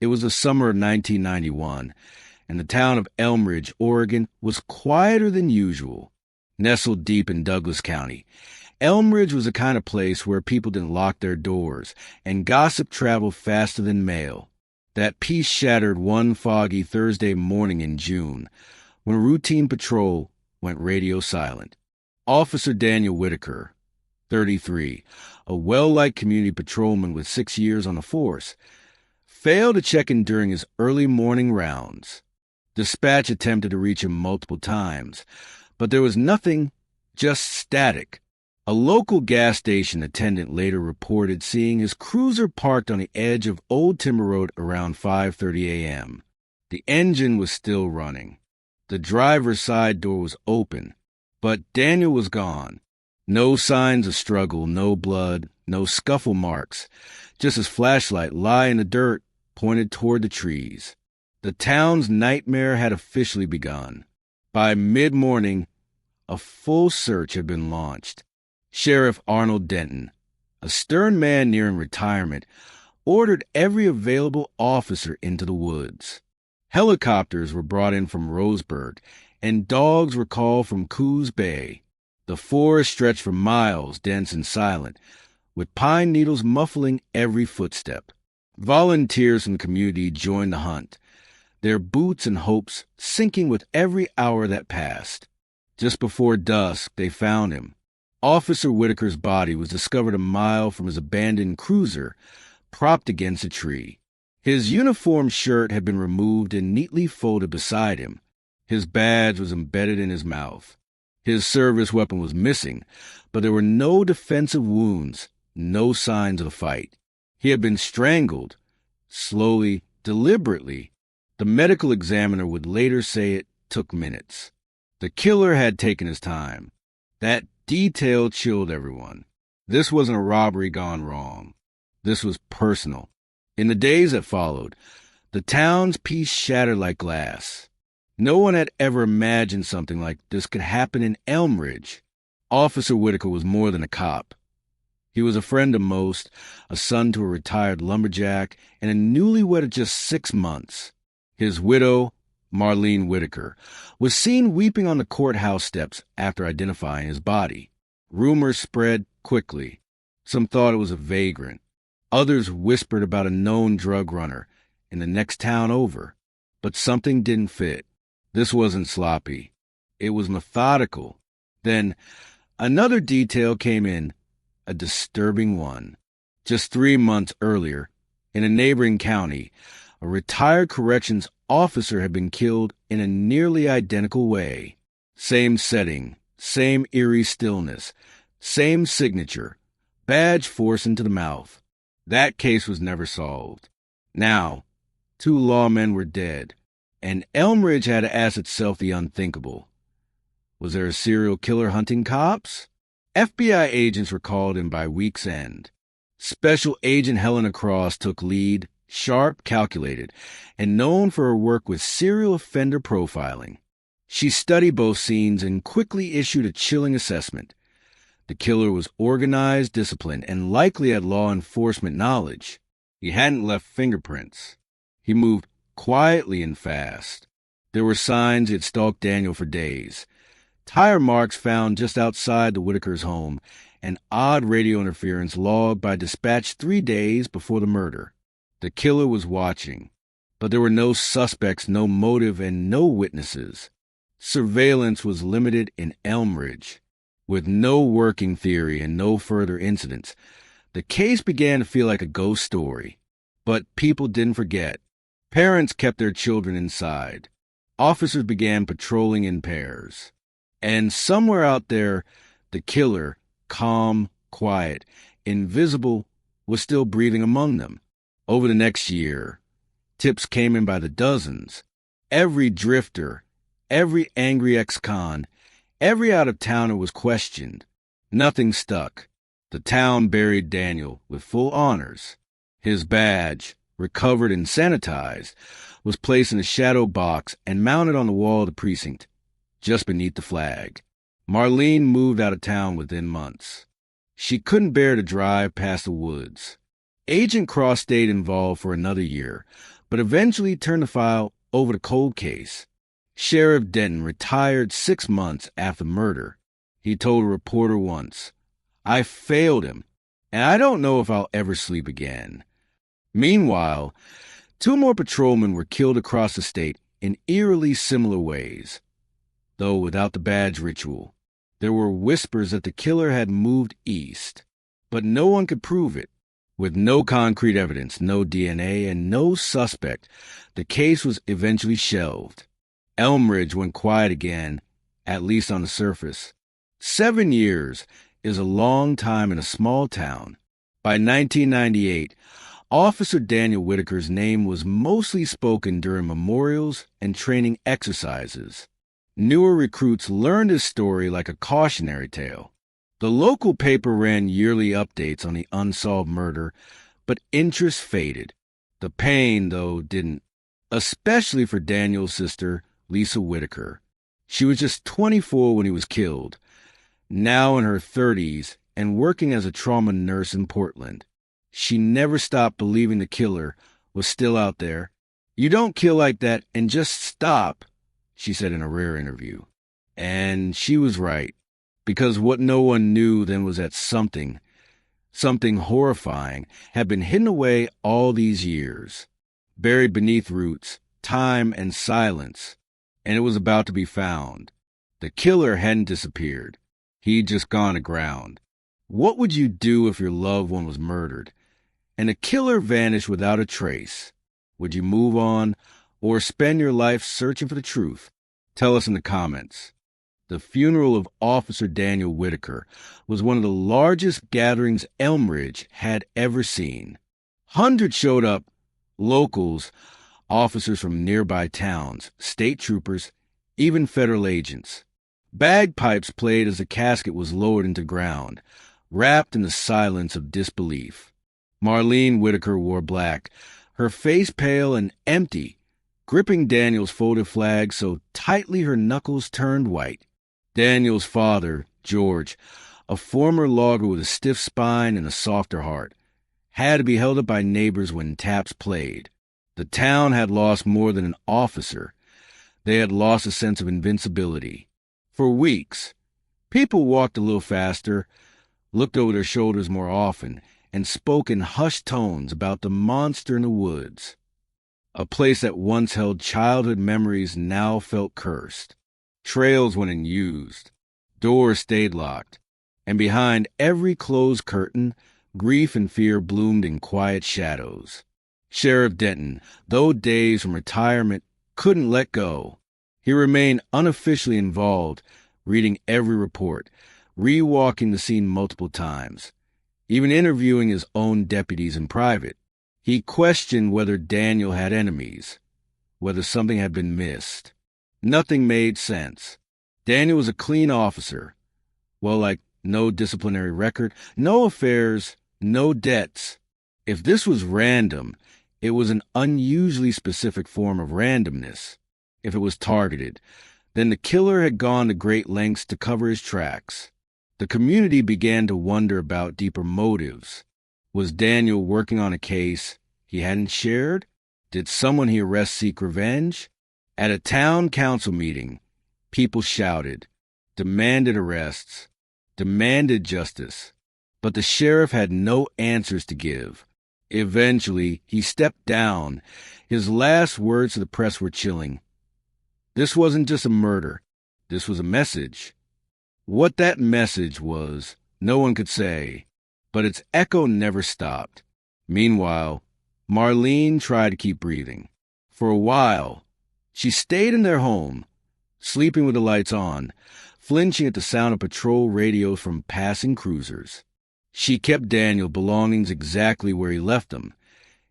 It was the summer of 1991, and the town of Elmridge, Oregon, was quieter than usual. Nestled deep in Douglas County, Elmridge was the kind of place where people didn't lock their doors, and gossip traveled faster than mail. That peace shattered one foggy Thursday morning in June, when a routine patrol went radio silent. Officer Daniel Whitaker, 33, a well-liked community patrolman with 6 years on the force, failed to check in during his early morning rounds. Dispatch attempted to reach him multiple times, but there was nothing, just static. A local gas station attendant later reported seeing his cruiser parked on the edge of Old Timber Road around 5:30 a.m. The engine was still running. The driver's side door was open, but Daniel was gone. No signs of struggle, no blood, no scuffle marks, just his flashlight lying in the dirt pointed toward the trees. The town's nightmare had officially begun. By mid-morning, a full search had been launched. Sheriff Arnold Denton, a stern man nearing retirement, ordered every available officer into the woods. Helicopters were brought in from Roseburg, and dogs were called from Coos Bay. The forest stretched for miles, dense and silent, with pine needles muffling every footstep. Volunteers from the community joined the hunt, their boots and hopes sinking with every hour that passed. Just before dusk, they found him. Officer Whitaker's body was discovered a mile from his abandoned cruiser, propped against a tree. His uniform shirt had been removed and neatly folded beside him. His badge was embedded in his mouth. His service weapon was missing, but there were no defensive wounds, no signs of a fight. He had been strangled, slowly, deliberately. The medical examiner would later say it took minutes. The killer had taken his time. That detail chilled everyone. This wasn't a robbery gone wrong. This was personal. In the days that followed, the town's peace shattered like glass. No one had ever imagined something like this could happen in Elmridge. Officer Whitaker was more than a cop. He was a friend of most, a son to a retired lumberjack, and a newlywed of just 6 months. His widow, Marlene Whitaker, was seen weeping on the courthouse steps after identifying his body. Rumors spread quickly. Some thought it was a vagrant. Others whispered about a known drug runner in the next town over. But something didn't fit. This wasn't sloppy. It was methodical. Then another detail came in, a disturbing one. Just 3 months earlier, in a neighboring county, a retired corrections officer had been killed in a nearly identical way. Same setting, same eerie stillness, same signature, badge forced into the mouth. That case was never solved. Now, 2 lawmen were dead, and Elmridge had to ask itself the unthinkable. Was there a serial killer hunting cops? FBI agents were called in by week's end. Special Agent Helena Cross took lead, sharp, calculated, and known for her work with serial offender profiling. She studied both scenes and quickly issued a chilling assessment. The killer was organized, disciplined, and likely had law enforcement knowledge. He hadn't left fingerprints. He moved quietly and fast. There were signs he had stalked Daniel for days. Tire marks found just outside the Whitaker's home, and odd radio interference logged by dispatch 3 days before the murder. The killer was watching, but there were no suspects, no motive, and no witnesses. Surveillance was limited in Elmridge. With no working theory and no further incidents, the case began to feel like a ghost story. But people didn't forget. Parents kept their children inside. Officers began patrolling in pairs. And somewhere out there, the killer, calm, quiet, invisible, was still breathing among them. Over the next year, tips came in by the dozens. Every drifter, every angry ex-con, every out-of-towner was questioned. Nothing stuck. The town buried Daniel with full honors. His badge, recovered and sanitized, was placed in a shadow box and mounted on the wall of the precinct, just beneath the flag. Marlene moved out of town within months. She couldn't bear to drive past the woods. Agent Cross stayed involved for another year, but eventually turned the file over to cold case. Sheriff Denton retired 6 months after the murder. He told a reporter once, "I failed him, and I don't know if I'll ever sleep again." Meanwhile, 2 more patrolmen were killed across the state in eerily similar ways, though without the badge ritual. There were whispers that the killer had moved east, but no one could prove it. With no concrete evidence, no DNA, and no suspect, the case was eventually shelved. Elmridge went quiet again, at least on the surface. 7 years is a long time in a small town. By 1998, Officer Daniel Whitaker's name was mostly spoken during memorials and training exercises. Newer recruits learned his story like a cautionary tale. The local paper ran yearly updates on the unsolved murder, but interest faded. The pain, though, didn't, especially for Daniel's sister, Lisa Whitaker. She was just 24 when he was killed, now in her 30s and working as a trauma nurse in Portland. She never stopped believing the killer was still out there. "You don't kill like that and just stop," she said in a rare interview. And she was right, because what no one knew then was that something horrifying, had been hidden away all these years, buried beneath roots, time, and silence, and it was about to be found. The killer hadn't disappeared. He'd just gone aground. What would you do if your loved one was murdered, and the killer vanished without a trace? Would you move on, or spend your life searching for the truth? Tell us in the comments. The funeral of Officer Daniel Whitaker was one of the largest gatherings Elmridge had ever seen. Hundreds showed up, locals, officers from nearby towns, state troopers, even federal agents. Bagpipes played as the casket was lowered into ground, wrapped in the silence of disbelief. Marlene Whitaker wore black, her face pale and empty, gripping Daniel's folded flag so tightly her knuckles turned white. Daniel's father, George, a former logger with a stiff spine and a softer heart, had to be held up by neighbors when taps played. The town had lost more than an officer. They had lost a sense of invincibility. For weeks, people walked a little faster, looked over their shoulders more often, and spoke in hushed tones about the monster in the woods. A place that once held childhood memories now felt cursed. Trails went unused. Doors stayed locked. And behind every closed curtain, grief and fear bloomed in quiet shadows. Sheriff Denton, though dazed from retirement, couldn't let go. He remained unofficially involved, reading every report, rewalking the scene multiple times, even interviewing his own deputies in private. He questioned whether Daniel had enemies, whether something had been missed. Nothing made sense. Daniel was a clean officer. Well, like no disciplinary record, no affairs, no debts. If this was random, it was an unusually specific form of randomness. If it was targeted, then the killer had gone to great lengths to cover his tracks. The community began to wonder about deeper motives. Was Daniel working on a case he hadn't shared? Did someone he arrested seek revenge? At a town council meeting, people shouted, demanded arrests, demanded justice. But the sheriff had no answers to give. Eventually, he stepped down. His last words to the press were chilling. This wasn't just a murder. This was a message. What that message was, no one could say, but its echo never stopped. Meanwhile, Marlene tried to keep breathing. For a while, she stayed in their home, sleeping with the lights on, flinching at the sound of patrol radios from passing cruisers. She kept Daniel's belongings exactly where he left them.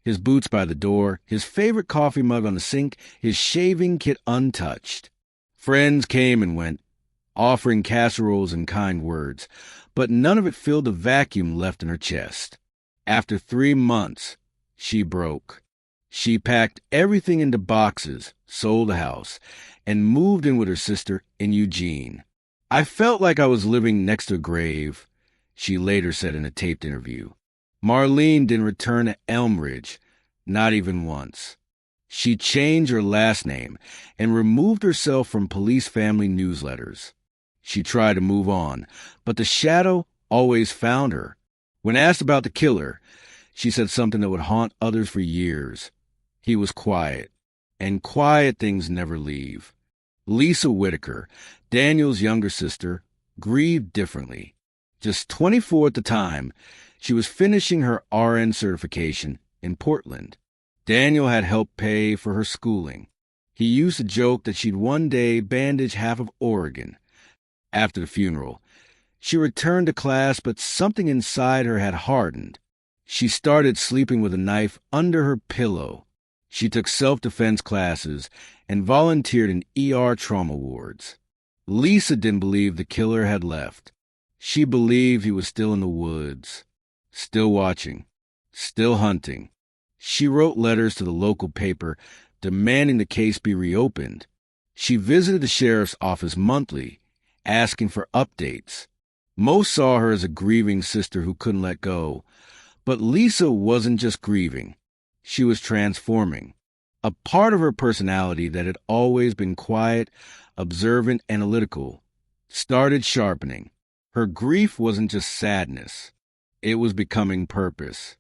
His boots by the door, his favorite coffee mug on the sink, his shaving kit untouched. Friends came and went, offering casseroles and kind words, but none of it filled the vacuum left in her chest. After 3 months, she broke. She packed everything into boxes, sold the house, and moved in with her sister in Eugene. "I felt like I was living next to a grave," she later said in a taped interview. Marlene didn't return to Elmridge, not even once. She changed her last name and removed herself from police family newsletters. She tried to move on, but the shadow always found her. When asked about the killer, she said something that would haunt others for years. He was quiet, and quiet things never leave. Lisa Whitaker, Daniel's younger sister, grieved differently. Just 24 at the time, she was finishing her RN certification in Portland. Daniel had helped pay for her schooling. He used to joke that she'd one day bandage half of Oregon. After the funeral, she returned to class, but something inside her had hardened. She started sleeping with a knife under her pillow. She took self-defense classes and volunteered in ER trauma wards. Lisa didn't believe the killer had left. She believed he was still in the woods, still watching, still hunting. She wrote letters to the local paper demanding the case be reopened. She visited the sheriff's office monthly, asking for updates. Most saw her as a grieving sister who couldn't let go. But Lisa wasn't just grieving. She was transforming. A part of her personality that had always been quiet, observant, analytical started sharpening. Her grief wasn't just sadness. It was becoming purpose.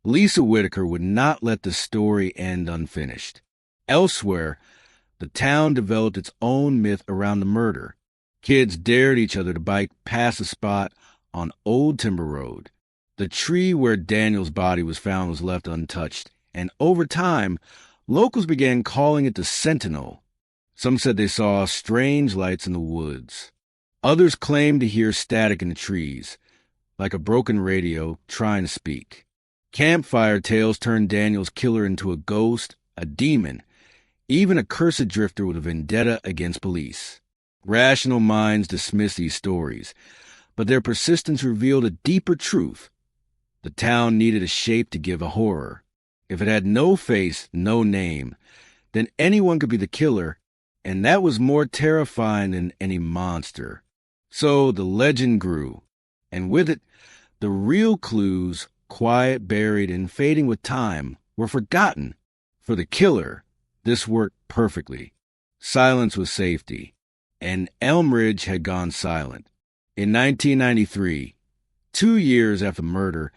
Lisa Whitaker would not let the story end unfinished. Elsewhere, the town developed its own myth around the murder. Kids dared each other to bike past the spot on Old Timber Road. The tree where Daniel's body was found was left untouched, and over time, locals began calling it the Sentinel. Some said they saw strange lights in the woods. Others claimed to hear static in the trees, like a broken radio trying to speak. Campfire tales turned Daniel's killer into a ghost, a demon, even a cursed drifter with a vendetta against police. Rational minds dismissed these stories, but their persistence revealed a deeper truth. The town needed a shape to give a horror. If it had no face, no name, then anyone could be the killer, and that was more terrifying than any monster. So the legend grew, and with it, the real clues, quiet, buried, and fading with time, were forgotten. For the killer, this worked perfectly. Silence was safety, and Elmridge had gone silent. In 1993, 2 years after the murder,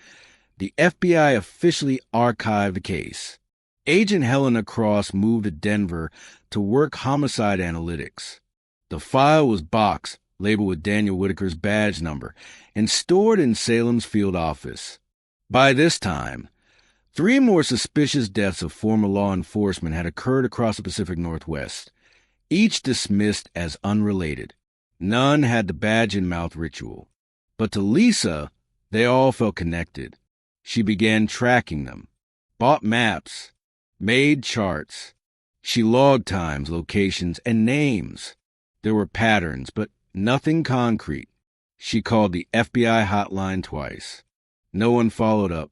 the FBI officially archived the case. Agent Helena Cross moved to Denver to work homicide analytics. The file was boxed, labeled with Daniel Whitaker's badge number, and stored in Salem's field office. By this time, 3 more suspicious deaths of former law enforcement had occurred across the Pacific Northwest, each dismissed as unrelated. None had the badge-in-mouth ritual. But to Lisa, they all felt connected. She began tracking them, bought maps, made charts. She logged times, locations, and names. There were patterns, but nothing concrete. She called the FBI hotline twice. No one followed up.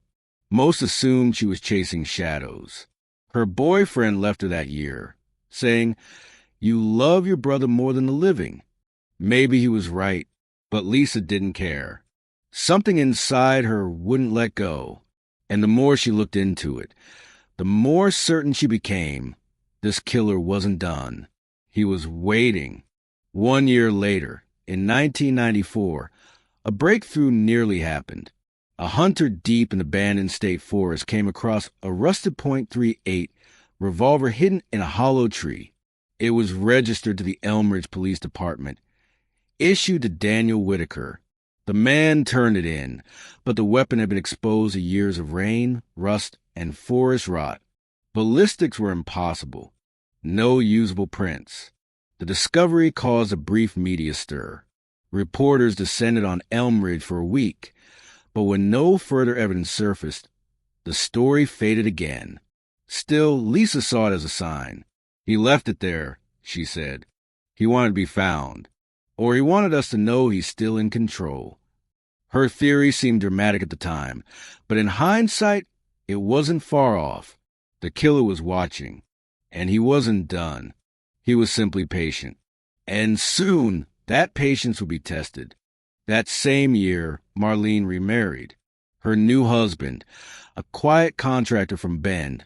Most assumed she was chasing shadows. Her boyfriend left her that year, saying, "You love your brother more than the living." Maybe he was right, but Lisa didn't care. Something inside her wouldn't let go, and the more she looked into it, the more certain she became this killer wasn't done. He was waiting. 1 year later, in 1994, a breakthrough nearly happened. A hunter deep in abandoned state forest came across a rusted .38 revolver hidden in a hollow tree. It was registered to the Elmridge Police Department, issued to Daniel Whitaker. The man turned it in, but the weapon had been exposed to years of rain, rust, and forest rot. Ballistics were impossible. No usable prints. The discovery caused a brief media stir. Reporters descended on Elmridge for a week, but when no further evidence surfaced, the story faded again. Still, Lisa saw it as a sign. He left it there, she said. He wanted to be found, or he wanted us to know he's still in control. Her theory seemed dramatic at the time, but in hindsight, it wasn't far off. The killer was watching, and he wasn't done. He was simply patient. And soon, that patience would be tested. That same year, Marlene remarried. Her new husband, a quiet contractor from Bend,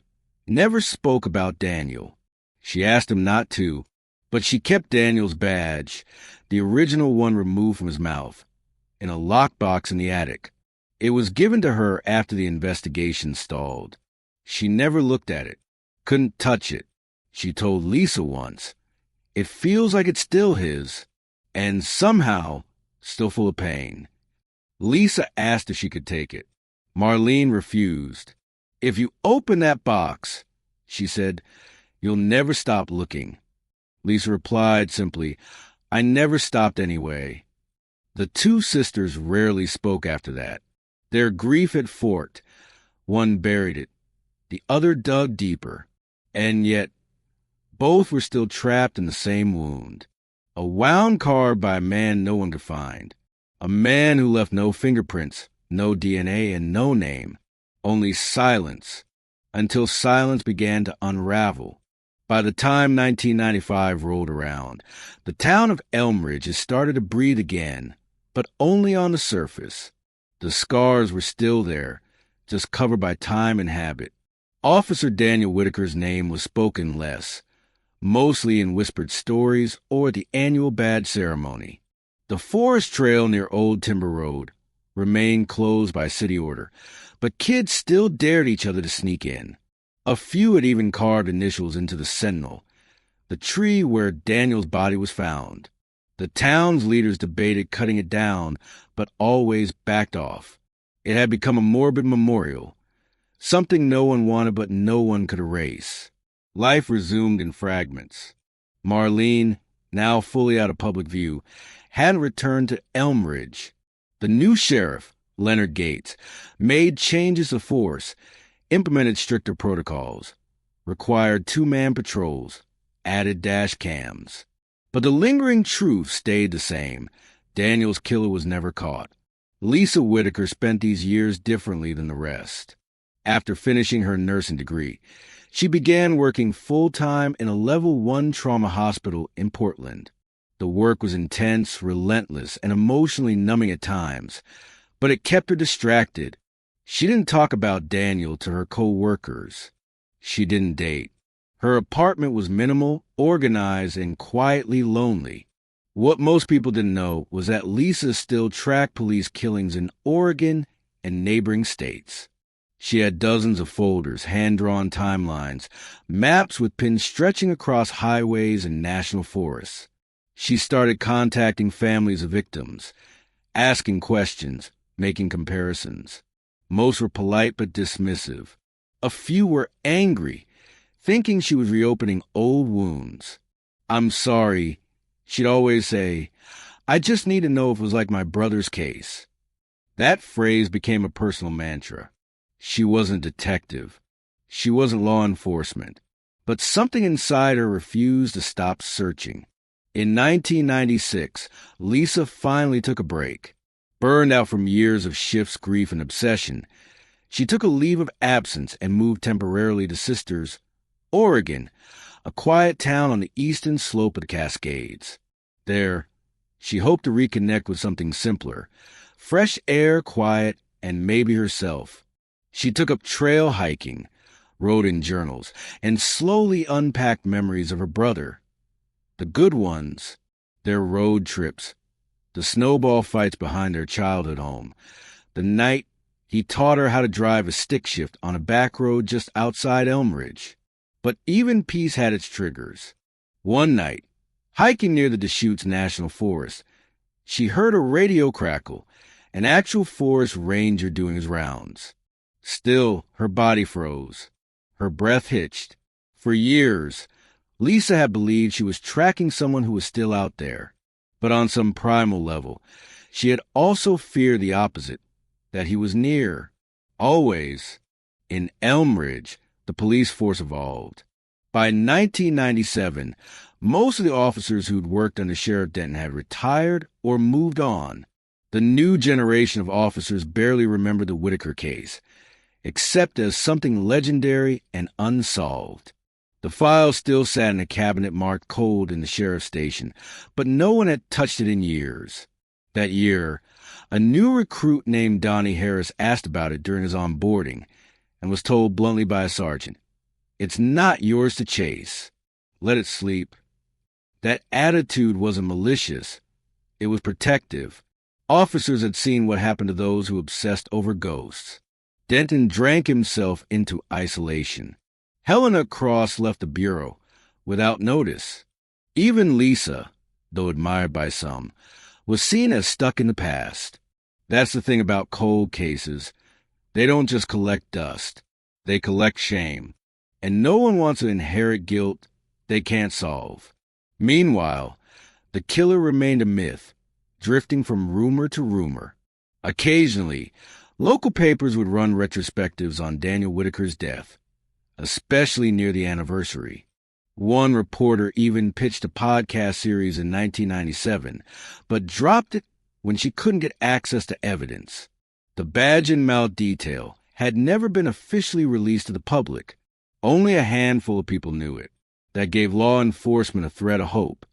never spoke about Daniel. She asked him not to, but she kept Daniel's badge, the original one, removed from his mouth, in a lockbox in the attic. It was given to her after the investigation stalled. She never looked at it, couldn't touch it. She told Lisa once, "It feels like it's still his, and somehow still full of pain." Lisa asked if she could take it. Marlene refused. "If you open that box," she said, "you'll never stop looking." Lisa replied simply, "I never stopped anyway." The two sisters rarely spoke after that. Their grief had forked. One buried it. The other dug deeper. And yet, both were still trapped in the same wound. A wound carved by a man no one could find. A man who left no fingerprints, no DNA, and no name. Only silence, until silence began to unravel. By the time 1995 rolled around, the town of Elmridge had started to breathe again, but only on the surface. The scars were still there, just covered by time and habit. Officer Daniel Whitaker's name was spoken less, mostly in whispered stories or at the annual badge ceremony. The forest trail near Old Timber Road remained closed by city order, but kids still dared each other to sneak in. A few had even carved initials into the sentinel, the tree where Daniel's body was found. The town's leaders debated cutting it down, but always backed off. It had become a morbid memorial, something no one wanted but no one could erase. Life resumed in fragments. Marlene, now fully out of public view, hadn't returned to Elmridge. The new sheriff, Leonard Gates, made changes of force, implemented stricter protocols, required two-man patrols, added dash cams. But the lingering truth stayed the same. Daniel's killer was never caught. Lisa Whitaker spent these years differently than the rest. After finishing her nursing degree, she began working full-time in a Level 1 trauma hospital in Portland. The work was intense, relentless, and emotionally numbing at times, but it kept her distracted. She didn't talk about Daniel to her co-workers. She didn't date. Her apartment was minimal, organized, and quietly lonely. What most people didn't know was that Lisa still tracked police killings in Oregon and neighboring states. She had dozens of folders, hand-drawn timelines, maps with pins stretching across highways and national forests. She started contacting families of victims, asking questions, making comparisons. Most were polite but dismissive. A few were angry, thinking she was reopening old wounds. "I'm sorry," she'd always say. "I just need to know if it was like my brother's case." That phrase became a personal mantra. She wasn't a detective. She wasn't law enforcement. But something inside her refused to stop searching. In 1996, Lisa finally took a break. Burned out from years of shifts, grief, and obsession, she took a leave of absence and moved temporarily to Sisters, Oregon, a quiet town on the eastern slope of the Cascades. There, she hoped to reconnect with something simpler, fresh air, quiet, and maybe herself. She took up trail hiking, wrote in journals, and slowly unpacked memories of her brother. The good ones, their road trips, the snowball fights behind their childhood home, the night he taught her how to drive a stick shift on a back road just outside Elmridge. But even peace had its triggers. One night, hiking near the Deschutes National Forest, she heard a radio crackle, an actual forest ranger doing his rounds. Still, her body froze. Her breath hitched. For years, Lisa had believed she was tracking someone who was still out there. But on some primal level, she had also feared the opposite, that he was near. Always. In Elmridge, the police force evolved. By 1997, most of the officers who'd worked under Sheriff Denton had retired or moved on. The new generation of officers barely remembered the Whitaker case, except as something legendary and unsolved. The file still sat in a cabinet marked cold in the sheriff's station, but no one had touched it in years. That year, a new recruit named Donnie Harris asked about it during his onboarding and was told bluntly by a sergeant, It's not yours to chase. Let it sleep. That attitude wasn't malicious. It was protective. Officers had seen what happened to those who obsessed over ghosts. Denton drank himself into isolation. Helena Cross left the bureau without notice. Even Lisa, though admired by some, was seen as stuck in the past. That's the thing about cold cases. They don't just collect dust. They collect shame. And no one wants to inherit guilt they can't solve. Meanwhile, the killer remained a myth, drifting from rumor to rumor. Occasionally, local papers would run retrospectives on Daniel Whitaker's death, especially near the anniversary. One reporter even pitched a podcast series in 1997, but dropped it when she couldn't get access to evidence. The badge and mouth detail had never been officially released to the public. Only a handful of people knew it. That gave law enforcement a thread of hope.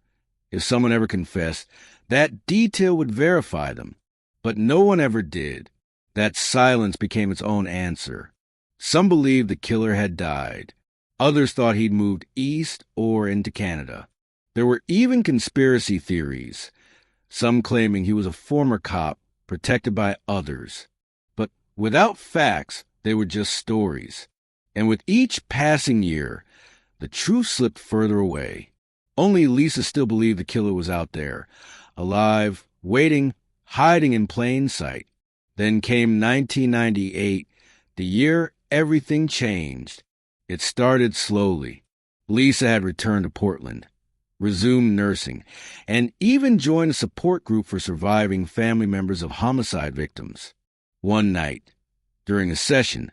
If someone ever confessed, that detail would verify them. But no one ever did. That silence became its own answer. Some believed the killer had died. Others thought he'd moved east or into Canada. There were even conspiracy theories, some claiming he was a former cop protected by others. But without facts, they were just stories. And with each passing year, the truth slipped further away. Only Lisa still believed the killer was out there, alive, waiting, hiding in plain sight. Then came 1998, the year everything changed. It started slowly. Lisa had returned to Portland, resumed nursing, and even joined a support group for surviving family members of homicide victims. One night, during a session,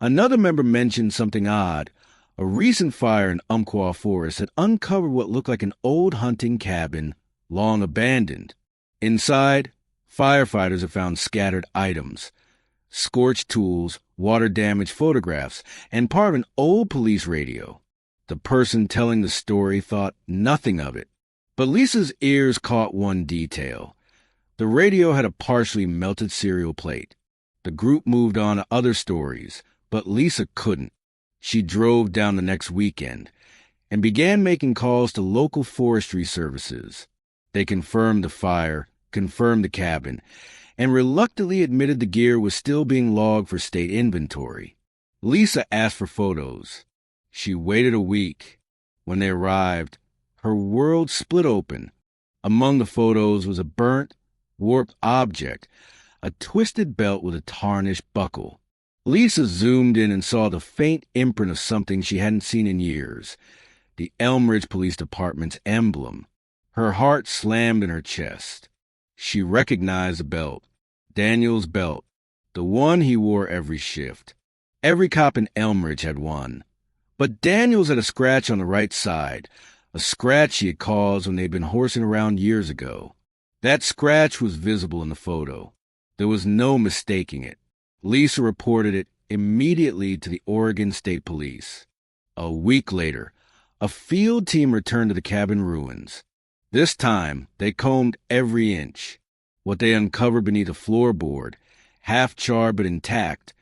another member mentioned something odd. A recent fire in Umpqua Forest had uncovered what looked like an old hunting cabin, long abandoned. Inside, firefighters had found scattered items, scorched tools, water-damaged photographs, and part of an old police radio. The person telling the story thought nothing of it. But Lisa's ears caught one detail. The radio had a partially melted serial plate. The group moved on to other stories, but Lisa couldn't. She drove down the next weekend and began making calls to local forestry services. They confirmed the fire, confirmed the cabin, and reluctantly admitted the gear was still being logged for state inventory. Lisa asked for photos. She waited a week. When they arrived, her world split open. Among the photos was a burnt, warped object, a twisted belt with a tarnished buckle. Lisa zoomed in and saw the faint imprint of something she hadn't seen in years, the Elmridge Police Department's emblem. Her heart slammed in her chest. She recognized the belt, Daniel's belt, the one he wore every shift. Every cop in Elmridge had one. But Daniel's had a scratch on the right side, a scratch he had caused when they'd been horsing around years ago. That scratch was visible in the photo. There was no mistaking it. Lisa reported it immediately to the Oregon State Police. A week later, a field team returned to the cabin ruins. This time, they combed every inch. What they uncovered beneath a floorboard, half charred but intact,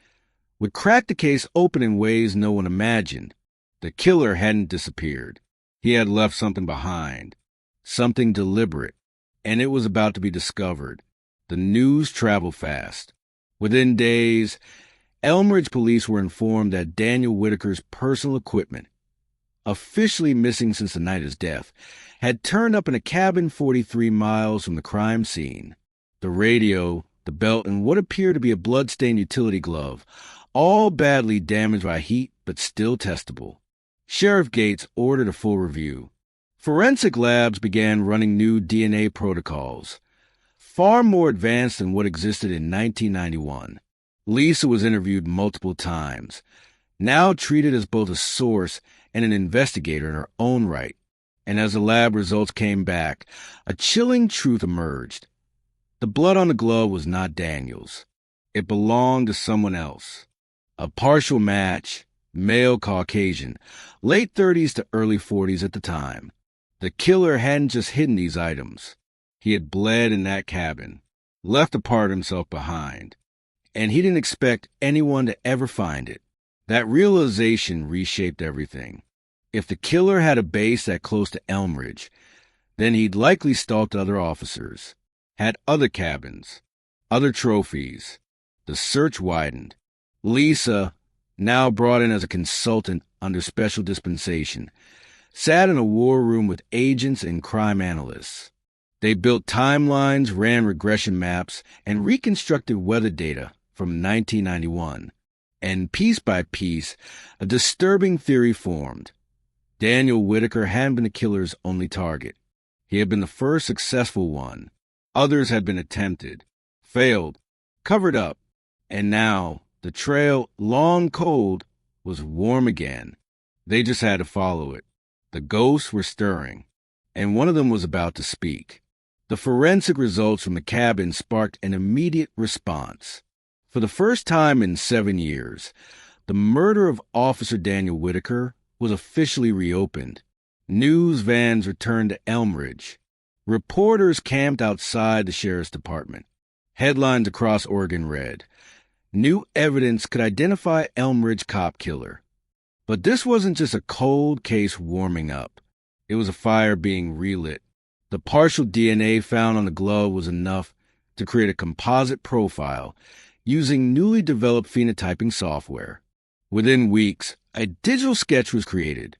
would crack the case open in ways no one imagined. The killer hadn't disappeared. He had left something behind, something deliberate, and it was about to be discovered. The news traveled fast. Within days, Elmridge police were informed that Daniel Whitaker's personal equipment, officially missing since the night of his death, had turned up in a cabin 43 miles from the crime scene. The radio, the belt, and what appeared to be a blood-stained utility glove, all badly damaged by heat but still testable. Sheriff Gates ordered a full review. Forensic labs began running new DNA protocols, far more advanced than what existed in 1991. Lisa was interviewed multiple times, now treated as both a source and an investigator in her own right. And as the lab results came back, a chilling truth emerged. The blood on the glove was not Daniel's. It belonged to someone else. A partial match, male Caucasian, late 30s to early 40s at the time. The killer hadn't just hidden these items. He had bled in that cabin, left a part of himself behind, and he didn't expect anyone to ever find it. That realization reshaped everything. If the killer had a base that close to Elmridge, then he'd likely stalked other officers, had other cabins, other trophies. The search widened. Lisa, now brought in as a consultant under special dispensation, sat in a war room with agents and crime analysts. They built timelines, ran regression maps, and reconstructed weather data from 1991. And piece by piece, a disturbing theory formed. Daniel Whitaker hadn't been the killer's only target. He had been the first successful one. Others had been attempted, failed, covered up, and now the trail, long cold, was warm again. They just had to follow it. The ghosts were stirring, and one of them was about to speak. The forensic results from the cabin sparked an immediate response. For the first time in 7 years, the murder of Officer Daniel Whitaker was officially reopened. News vans returned to Elmridge. Reporters camped outside the sheriff's department. Headlines across Oregon read, "New evidence could identify Elmridge cop killer." But this wasn't just a cold case warming up. It was a fire being relit. The partial DNA found on the glove was enough to create a composite profile using newly developed phenotyping software. Within weeks, a digital sketch was created.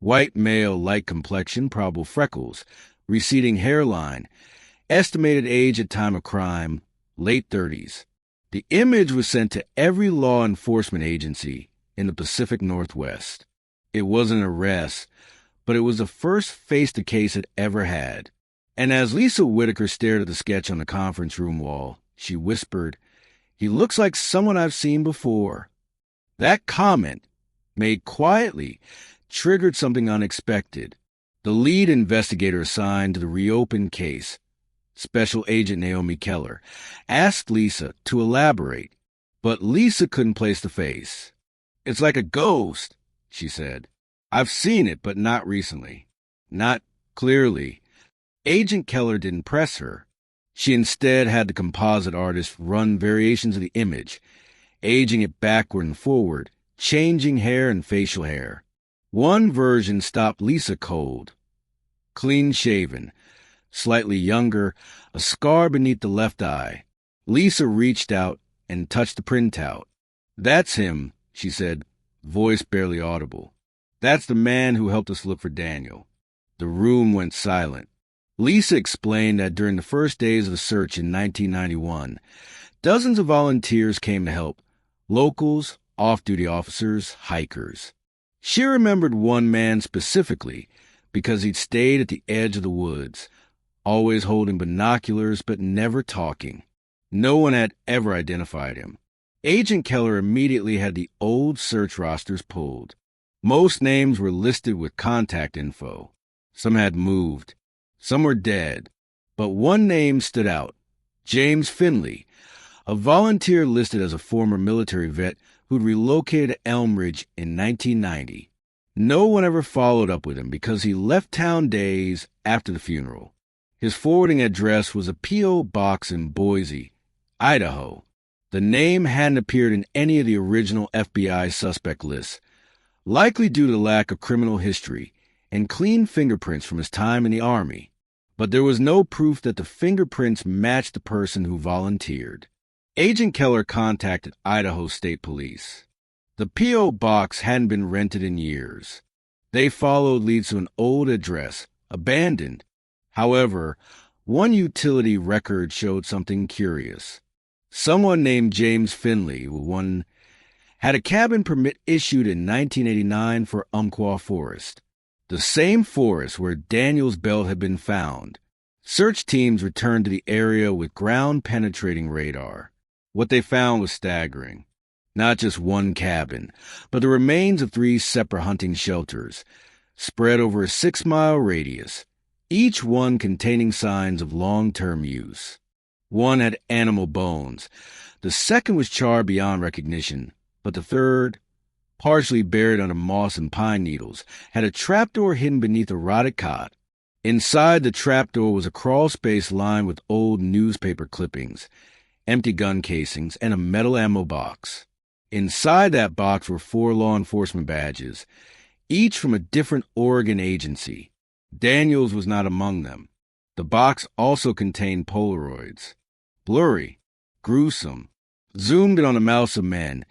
White male, light complexion, probable freckles, receding hairline, estimated age at time of crime, late 30s. The image was sent to every law enforcement agency in the Pacific Northwest. It wasn't an arrest, but it was the first face the case had ever had. And as Lisa Whitaker stared at the sketch on the conference room wall, she whispered, "He looks like someone I've seen before." That comment, made quietly, triggered something unexpected. The lead investigator assigned to the reopened case, Special Agent Naomi Keller, asked Lisa to elaborate, but Lisa couldn't place the face. "It's like a ghost," she said. "I've seen it, but not recently. Not clearly." Agent Keller didn't press her. She instead had the composite artist run variations of the image, aging it backward and forward, changing hair and facial hair. One version stopped Lisa cold. Clean-shaven, slightly younger, a scar beneath the left eye. Lisa reached out and touched the printout. "That's him," she said, voice barely audible. "That's the man who helped us look for Daniel." The room went silent. Lisa explained that during the first days of the search in 1991, dozens of volunteers came to help. Locals, off-duty officers, hikers. She remembered one man specifically because he'd stayed at the edge of the woods, always holding binoculars but never talking. No one had ever identified him. Agent Keller immediately had the old search rosters pulled. Most names were listed with contact info. Some had moved. Some were dead. But one name stood out, James Finley, a volunteer listed as a former military vet who'd relocated to Elmridge in 1990. No one ever followed up with him because he left town days after the funeral. His forwarding address was a P.O. box in Boise, Idaho. The name hadn't appeared in any of the original FBI suspect lists, likely due to the lack of criminal history and clean fingerprints from his time in the Army. But there was no proof that the fingerprints matched the person who volunteered. Agent Keller contacted Idaho State Police. The P.O. box hadn't been rented in years. They followed leads to an old address, abandoned. However, one utility record showed something curious. Someone named James Finley had a cabin permit issued in 1989 for Umpqua Forest, the same forest where Daniel's belt had been found. Search teams returned to the area with ground-penetrating radar. What they found was staggering. Not just one cabin, but the remains of 3 separate hunting shelters, spread over a 6-mile radius, each one containing signs of long-term use. One had animal bones. The second was charred beyond recognition, but the third, partially buried under moss and pine needles, had a trapdoor hidden beneath a rotted cot. Inside the trapdoor was a crawl space lined with old newspaper clippings, empty gun casings, and a metal ammo box. Inside that box were 4 law enforcement badges, each from a different Oregon agency. Daniels was not among them. The box also contained Polaroids. Blurry, gruesome, zoomed in on the mouths of men,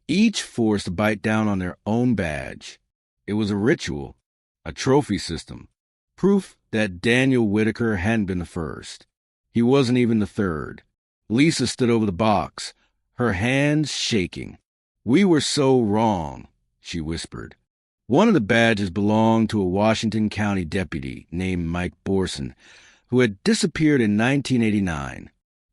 each forced to bite down on their own badge. It was a ritual, a trophy system, proof that Daniel Whitaker hadn't been the first. He wasn't even the third. Lisa stood over the box, her hands shaking. "We were so wrong," she whispered. One of the badges belonged to a Washington County deputy named Mike Borson, who had disappeared in 1989.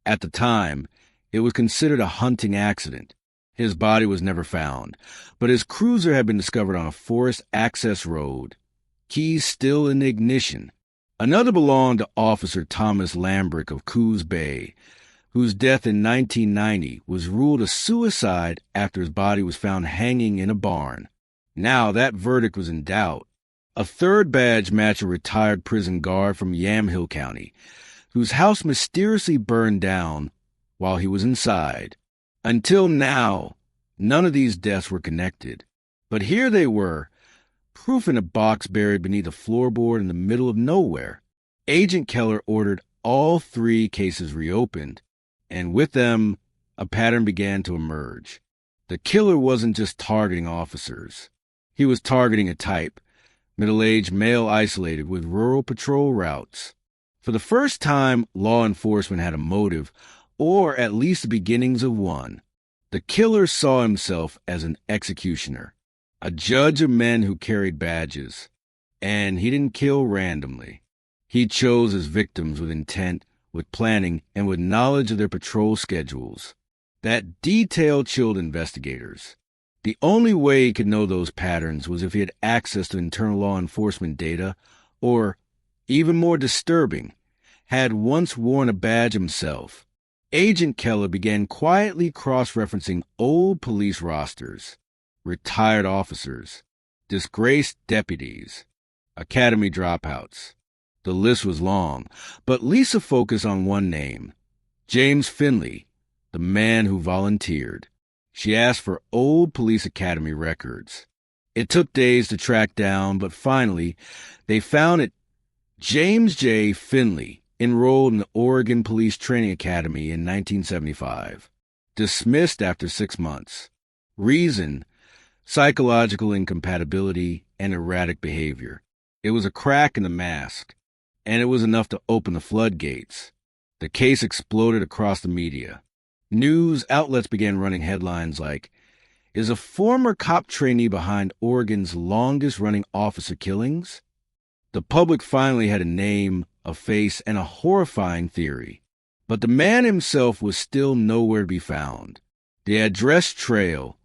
At the time, it was considered a hunting accident. His body was never found, but his cruiser had been discovered on a forest access road, keys still in the ignition. Another belonged to Officer Thomas Lambrick of Coos Bay, whose death in 1990 was ruled a suicide after his body was found hanging in a barn. Now that verdict was in doubt. A third badge matched a retired prison guard from Yamhill County, whose house mysteriously burned down while he was inside. Until now, none of these deaths were connected. But here they were, proof in a box buried beneath a floorboard in the middle of nowhere. Agent Keller ordered all 3 cases reopened, and with them, a pattern began to emerge. The killer wasn't just targeting officers. He was targeting a type, middle-aged male isolated with rural patrol routes. For the first time, law enforcement had a motive, or at least the beginnings of one. The killer saw himself as an executioner, a judge of men who carried badges. And he didn't kill randomly. He chose his victims with intent, with planning, and with knowledge of their patrol schedules. That detail chilled investigators. The only way he could know those patterns was if he had access to internal law enforcement data, or, even more disturbing, had once worn a badge himself. Agent Keller began quietly cross-referencing old police rosters, retired officers, disgraced deputies, academy dropouts. The list was long, but Lisa focused on one name, James Finley, the man who volunteered. She asked for old police academy records. It took days to track down, but finally, they found it. James J. Finley enrolled in the Oregon Police Training Academy in 1975. Dismissed after 6 months. Reason: psychological incompatibility and erratic behavior. It was a crack in the mask, and it was enough to open the floodgates. The case exploded across the media. News outlets began running headlines like, "Is a former cop trainee behind Oregon's longest-running officer killings?" The public finally had a name, a face, and a horrifying theory. But the man himself was still nowhere to be found. The address trail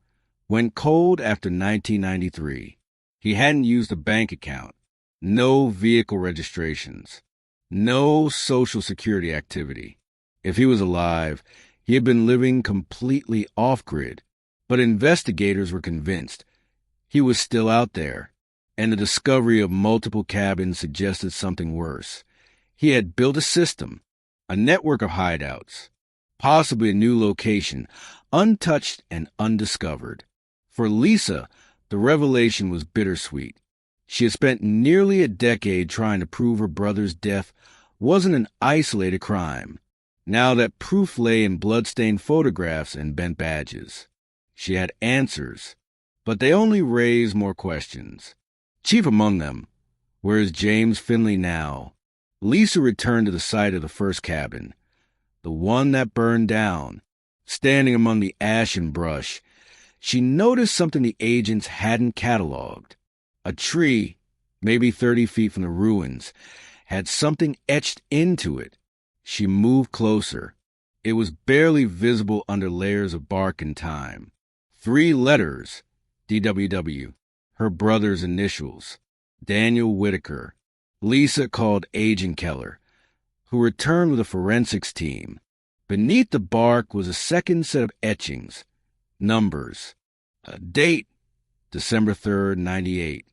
went cold after 1993. He hadn't used a bank account, no vehicle registrations, no Social Security activity. If he was alive, he had been living completely off-grid. But investigators were convinced he was still out there, and the discovery of multiple cabins suggested something worse. He had built a system, a network of hideouts, possibly a new location, untouched and undiscovered. For Lisa, the revelation was bittersweet. She had spent nearly a decade trying to prove her brother's death wasn't an isolated crime. Now that proof lay in blood-stained photographs and bent badges. She had answers, but they only raised more questions. Chief among them, where is James Finley now? Lisa returned to the site of the first cabin, the one that burned down. Standing among the ash and brush, she noticed something the agents hadn't cataloged. A tree, maybe 30 feet from the ruins, had something etched into it. She moved closer. It was barely visible under layers of bark and time. 3 letters, DWW, her brother's initials, Daniel Whitaker. Lisa called Agent Keller, who returned with a forensics team. Beneath the bark was a second set of etchings, numbers, a date, December 3rd, 98.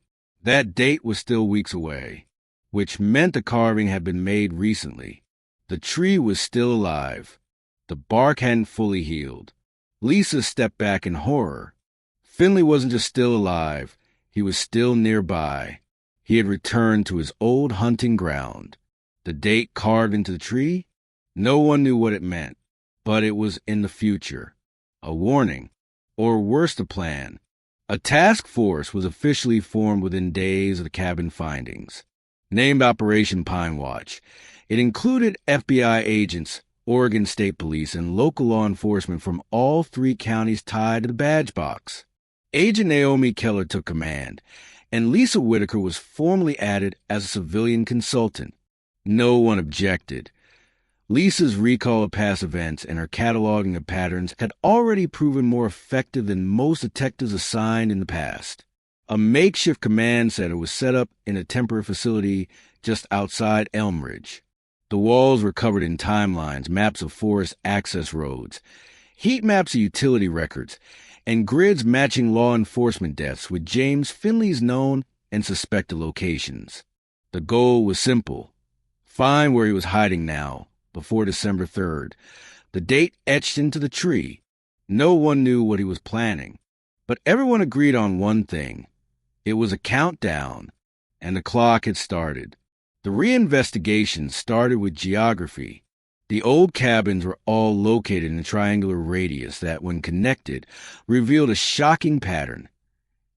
That date was still weeks away, which meant the carving had been made recently. The tree was still alive. The bark hadn't fully healed. Lisa stepped back in horror. Finley wasn't just still alive, he was still nearby. He had returned to his old hunting ground. The date carved into the tree? No one knew what it meant, but it was in the future. A warning, or worse, a plan. A task force was officially formed within days of the cabin findings. Named Operation Pine Watch, it included FBI agents, Oregon State Police, and local law enforcement from all 3 counties tied to the badge box. Agent Naomi Keller took command, and Lisa Whitaker was formally added as a civilian consultant. No one objected. Lisa's recall of past events and her cataloging of patterns had already proven more effective than most detectives assigned in the past. A makeshift command center was set up in a temporary facility just outside Elmridge. The walls were covered in timelines, maps of forest access roads, heat maps of utility records, and grids matching law enforcement desks with James Finley's known and suspected locations. The goal was simple: find where he was hiding now, before December 3rd. The date etched into the tree. No one knew what he was planning, but everyone agreed on one thing. It was a countdown, and the clock had started. The reinvestigation started with geography. The old cabins were all located in a triangular radius that, when connected, revealed a shocking pattern.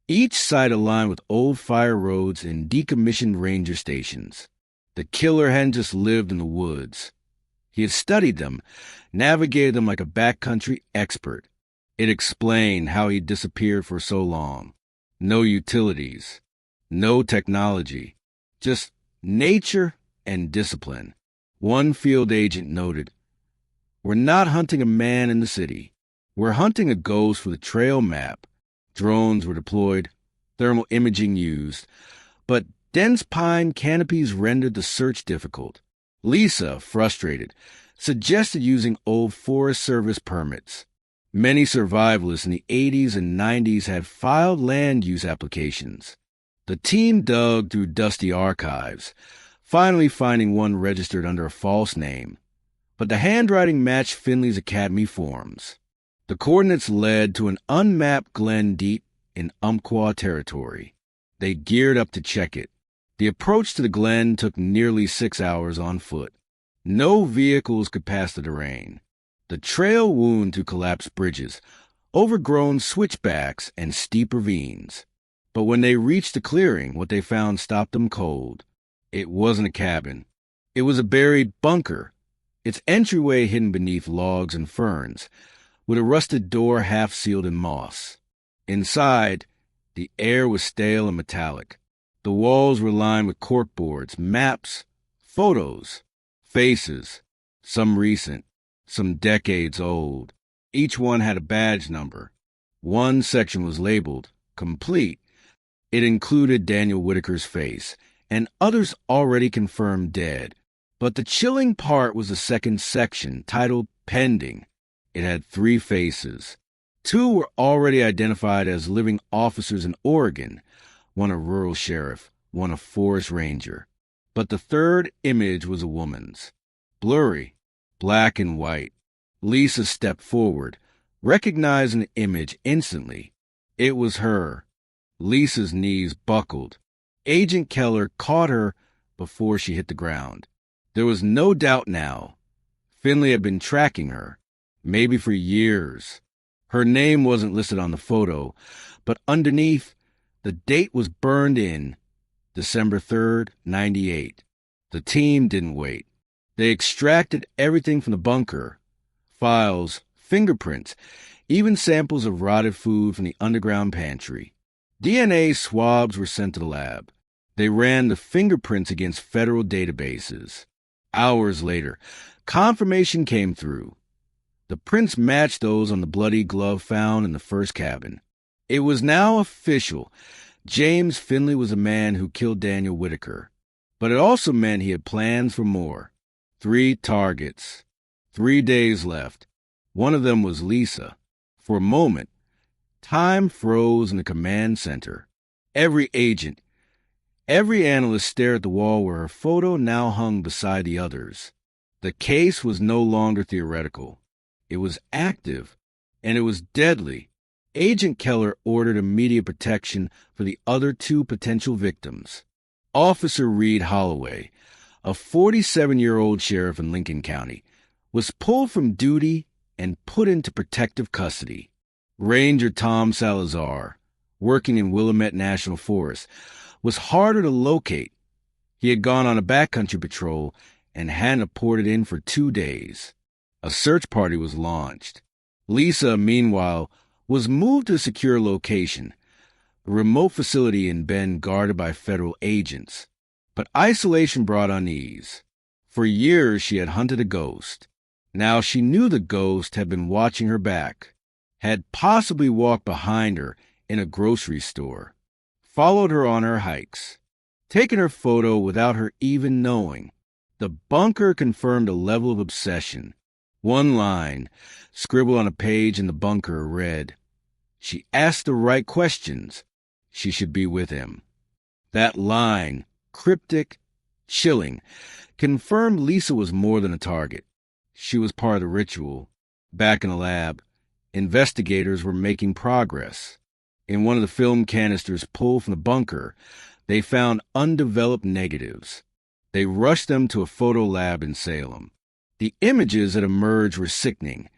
Each site aligned with old fire roads and decommissioned ranger stations. The killer hadn't just lived in the woods. He had studied them, navigated them like a backcountry expert. It explained how he disappeared for so long. No utilities, no technology, just nature and discipline. One field agent noted, "We're not hunting a man in the city. We're hunting a ghost with a trail map." Drones were deployed, thermal imaging used, but dense pine canopies rendered the search difficult. Lisa, frustrated, suggested using old Forest Service permits. Many survivalists in the 80s and 90s had filed land use applications. The team dug through dusty archives, finally finding one registered under a false name. But the handwriting matched Finley's academy forms. The coordinates led to an unmapped glen deep in Umpqua territory. They geared up to check it. The approach to the glen took nearly 6 hours on foot. No vehicles could pass the terrain. The trail wound through collapsed bridges, overgrown switchbacks, and steep ravines. But when they reached the clearing, what they found stopped them cold. It wasn't a cabin. It was a buried bunker, its entryway hidden beneath logs and ferns, with a rusted door half sealed in moss. Inside, the air was stale and metallic. The walls were lined with corkboards, maps, photos, faces, some recent, some decades old. Each one had a badge number. One section was labeled complete. It included Daniel Whitaker's face, and others already confirmed dead. But the chilling part was the second section, titled Pending. It had 3 faces. 2 were already identified as living officers in Oregon, one a rural sheriff, one a forest ranger. But the third image was a woman's. Blurry, black and white. Lisa stepped forward, recognizing the image instantly. It was her. Lisa's knees buckled. Agent Keller caught her before she hit the ground. There was no doubt now. Finley had been tracking her, maybe for years. Her name wasn't listed on the photo, but underneath, the date was burned in, December 3rd, 98. The team didn't wait. They extracted everything from the bunker: files, fingerprints, even samples of rotted food from the underground pantry. DNA swabs were sent to the lab. They ran the fingerprints against federal databases. Hours later, confirmation came through. The prints matched those on the bloody glove found in the first cabin. It was now official. James Finley was the man who killed Daniel Whitaker. But it also meant he had plans for more. 3 targets. 3 days left. One of them was Lisa. For a moment, time froze in the command center. Every agent, every analyst stared at the wall where her photo now hung beside the others. The case was no longer theoretical. It was active. and it was deadly. Agent Keller ordered immediate protection for the other two potential victims. Officer Reed Holloway, a 47-year-old sheriff in Lincoln County, was pulled from duty and put into protective custody. Ranger Tom Salazar, working in Willamette National Forest, was harder to locate. He had gone on a backcountry patrol and hadn't reported in for 2 days. A search party was launched. Lisa, meanwhile, was moved to a secure location, a remote facility in Bend guarded by federal agents. But isolation brought unease. For years she had hunted a ghost. Now she knew the ghost had been watching her back, had possibly walked behind her in a grocery store, followed her on her hikes, taken her photo without her even knowing. The bunker confirmed a level of obsession. One line, scribbled on a page in the bunker, read, "She asked the right questions. She should be with him." That line, cryptic, chilling, confirmed Lisa was more than a target. She was part of the ritual. Back in the lab, investigators were making progress. In one of the film canisters pulled from the bunker, they found undeveloped negatives. They rushed them to a photo lab in Salem. The images that emerged were sickening.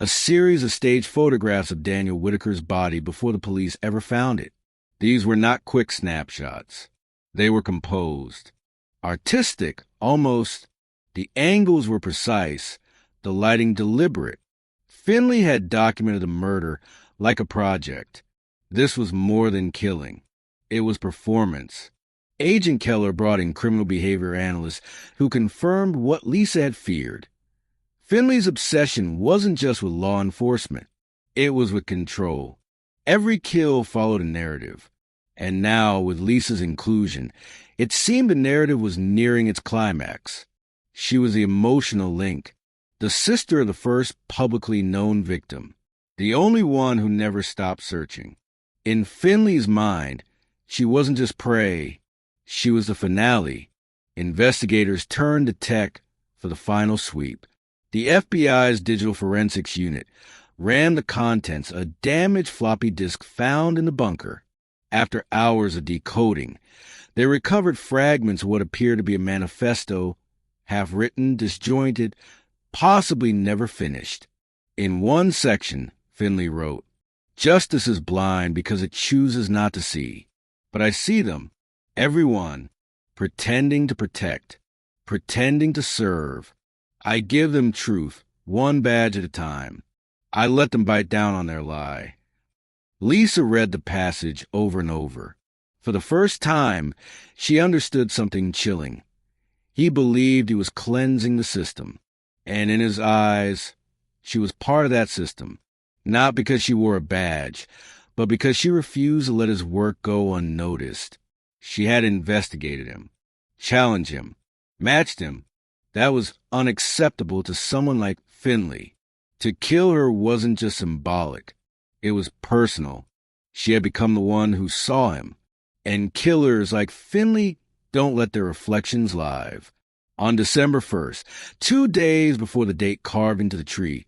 A series of staged photographs of Daniel Whitaker's body before the police ever found it. These were not quick snapshots. They were composed. Artistic, almost. The angles were precise, the lighting deliberate. Finley had documented the murder like a project. This was more than killing. It was performance. Agent Keller brought in criminal behavior analysts who confirmed what Lisa had feared. Finley's obsession wasn't just with law enforcement. It was with control. Every kill followed a narrative. And now, with Lisa's inclusion, it seemed the narrative was nearing its climax. She was the emotional link, the sister of the first publicly known victim, the only one who never stopped searching. In Finley's mind, she wasn't just prey. She was the finale. Investigators turned to tech for the final sweep. The FBI's digital forensics unit ran the contents of a damaged floppy disk found in the bunker. After hours of decoding, they recovered fragments of what appeared to be a manifesto, half-written, disjointed, possibly never finished. In one section, Finley wrote, "Justice is blind because it chooses not to see. But I see them, everyone, pretending to protect, pretending to serve. I give them truth, one badge at a time. I let them bite down on their lie." Lisa read the passage over and over. For the first time, she understood something chilling. He believed he was cleansing the system. And in his eyes, she was part of that system. Not because she wore a badge, but because she refused to let his work go unnoticed. She had investigated him, challenged him, matched him. That was unacceptable to someone like Finley. To kill her wasn't just symbolic. It was personal. She had become the one who saw him. And killers like Finley don't let their reflections live. On December 1st, 2 days before the date carved into the tree,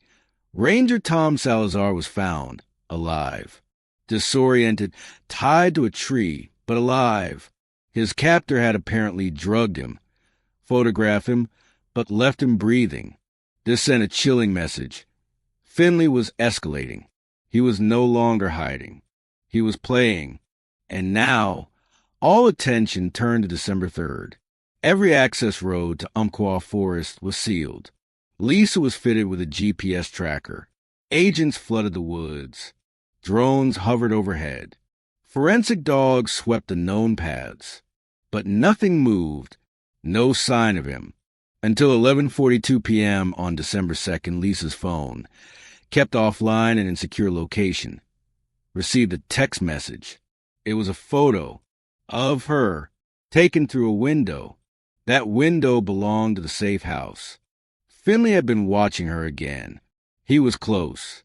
Ranger Tom Salazar was found, alive. Disoriented, tied to a tree, but alive. His captor had apparently drugged him, photographed him, but left him breathing. This sent a chilling message. Finley was escalating. He was no longer hiding. He was playing. And now, all attention turned to December 3rd. Every access road to Umpqua Forest was sealed. Lisa was fitted with a GPS tracker. Agents flooded the woods. Drones hovered overhead. Forensic dogs swept the known paths. But nothing moved. No sign of him. Until 11:42 p.m. on December 2nd, Lisa's phone, kept offline and in secure location, received a text message. It was a photo of her taken through a window. That window belonged to the safe house. Finley had been watching her again. He was close.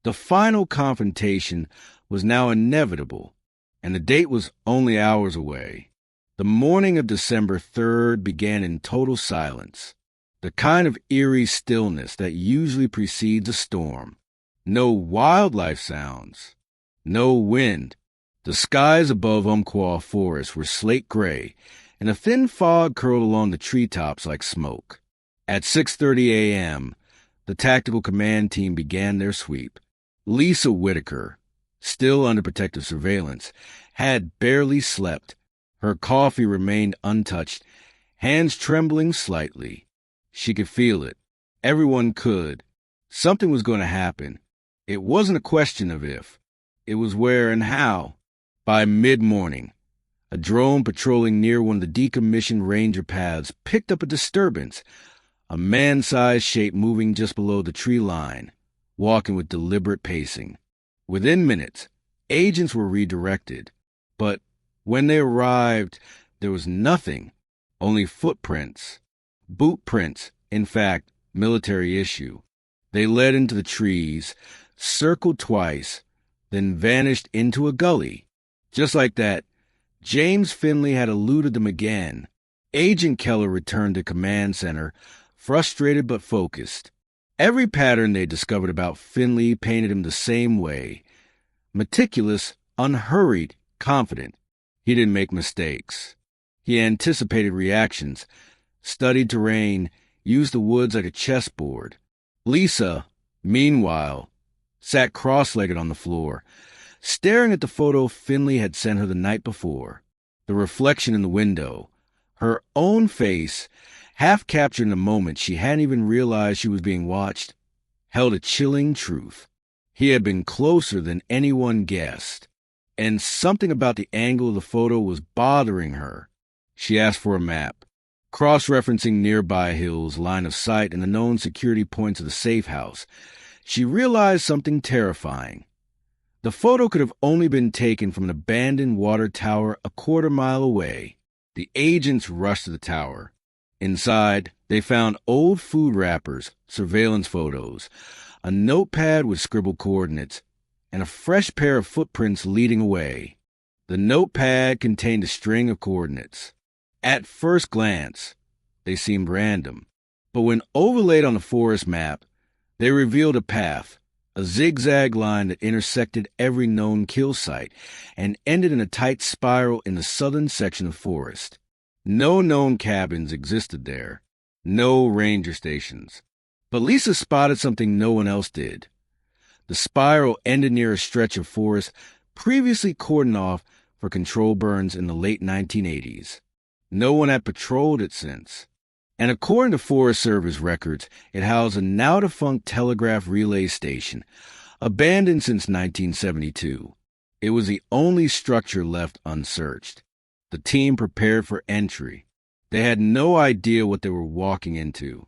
The final confrontation was now inevitable, and the date was only hours away. The morning of December 3rd began in total silence, the kind of eerie stillness that usually precedes a storm. No wildlife sounds. No wind. The skies above Umpqua Forest were slate gray, and a thin fog curled along the treetops like smoke. At 6:30 a.m., the tactical command team began their sweep. Lisa Whitaker, still under protective surveillance, had barely slept. Her coffee remained untouched, hands trembling slightly. She could feel it. Everyone could. Something was going to happen. It wasn't a question of if. It was where and how. By mid-morning, a drone patrolling near one of the decommissioned ranger paths picked up a disturbance, a man-sized shape moving just below the tree line, walking with deliberate pacing. Within minutes, agents were redirected, but when they arrived, there was nothing, only footprints, boot prints, in fact, military issue. They led into the trees, circled twice, then vanished into a gully. Just like that, James Finley had eluded them again. Agent Keller returned to command center, frustrated but focused. Every pattern they discovered about Finley painted him the same way. Meticulous, unhurried, confident. He didn't make mistakes. He anticipated reactions, studied terrain, used the woods like a chessboard. Lisa, meanwhile, sat cross-legged on the floor, staring at the photo Finley had sent her the night before. The reflection in the window, her own face, half captured in a moment she hadn't even realized she was being watched, held a chilling truth. He had been closer than anyone guessed, and something about the angle of the photo was bothering her. She asked for a map, cross-referencing nearby hills, line of sight, and the known security points of the safe house. She realized something terrifying. The photo could have only been taken from an abandoned water tower a quarter-mile away. The agents rushed to the tower. Inside, they found old food wrappers, surveillance photos, a notepad with scribbled coordinates, and a fresh pair of footprints leading away. The notepad contained a string of coordinates. At first glance, they seemed random, but when overlaid on the forest map, they revealed a path, a zigzag line that intersected every known kill site and ended in a tight spiral in the southern section of forest. No known cabins existed there, no ranger stations. But Lisa spotted something no one else did. The spiral ended near a stretch of forest previously cordoned off for control burns in the late 1980s. No one had patrolled it since. And according to Forest Service records, it housed a now-defunct telegraph relay station, abandoned since 1972. It was the only structure left unsearched. The team prepared for entry. They had no idea what they were walking into.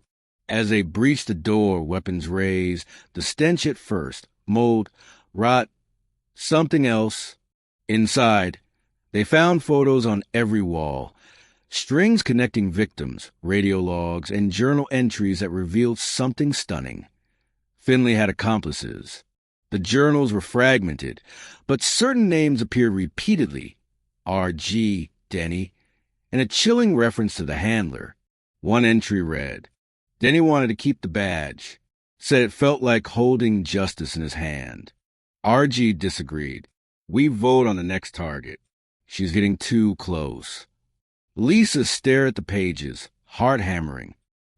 As they breached the door, weapons raised, the stench at first, mold, rot, something else. Inside, they found photos on every wall, strings connecting victims, radio logs, and journal entries that revealed something stunning. Finley had accomplices. The journals were fragmented, but certain names appeared repeatedly. R.G. Denny, and a chilling reference to the handler. One entry read, Denny wanted to keep the badge, said it felt like holding justice in his hand. R.G. disagreed. We vote on the next target. She's getting too close. Lisa stared at the pages, heart hammering.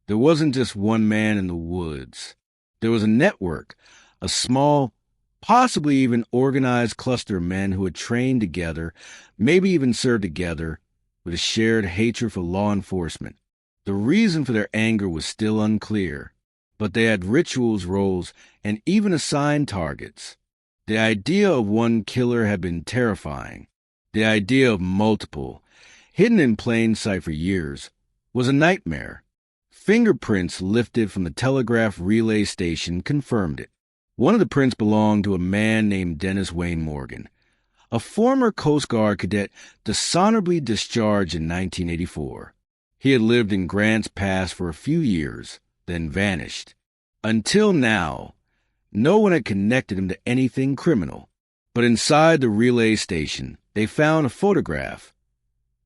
There wasn't just one man in the woods. There was a network, a small, possibly even organized cluster of men who had trained together, maybe even served together, with a shared hatred for law enforcement. The reason for their anger was still unclear, but they had rituals, roles, and even assigned targets. The idea of one killer had been terrifying. The idea of multiple, hidden in plain sight for years, was a nightmare. Fingerprints lifted from the telegraph relay station confirmed it. One of the prints belonged to a man named Dennis Wayne Morgan, a former Coast Guard cadet dishonorably discharged in 1984. He had lived in Grants Pass for a few years, then vanished. Until now, no one had connected him to anything criminal. But inside the relay station, they found a photograph,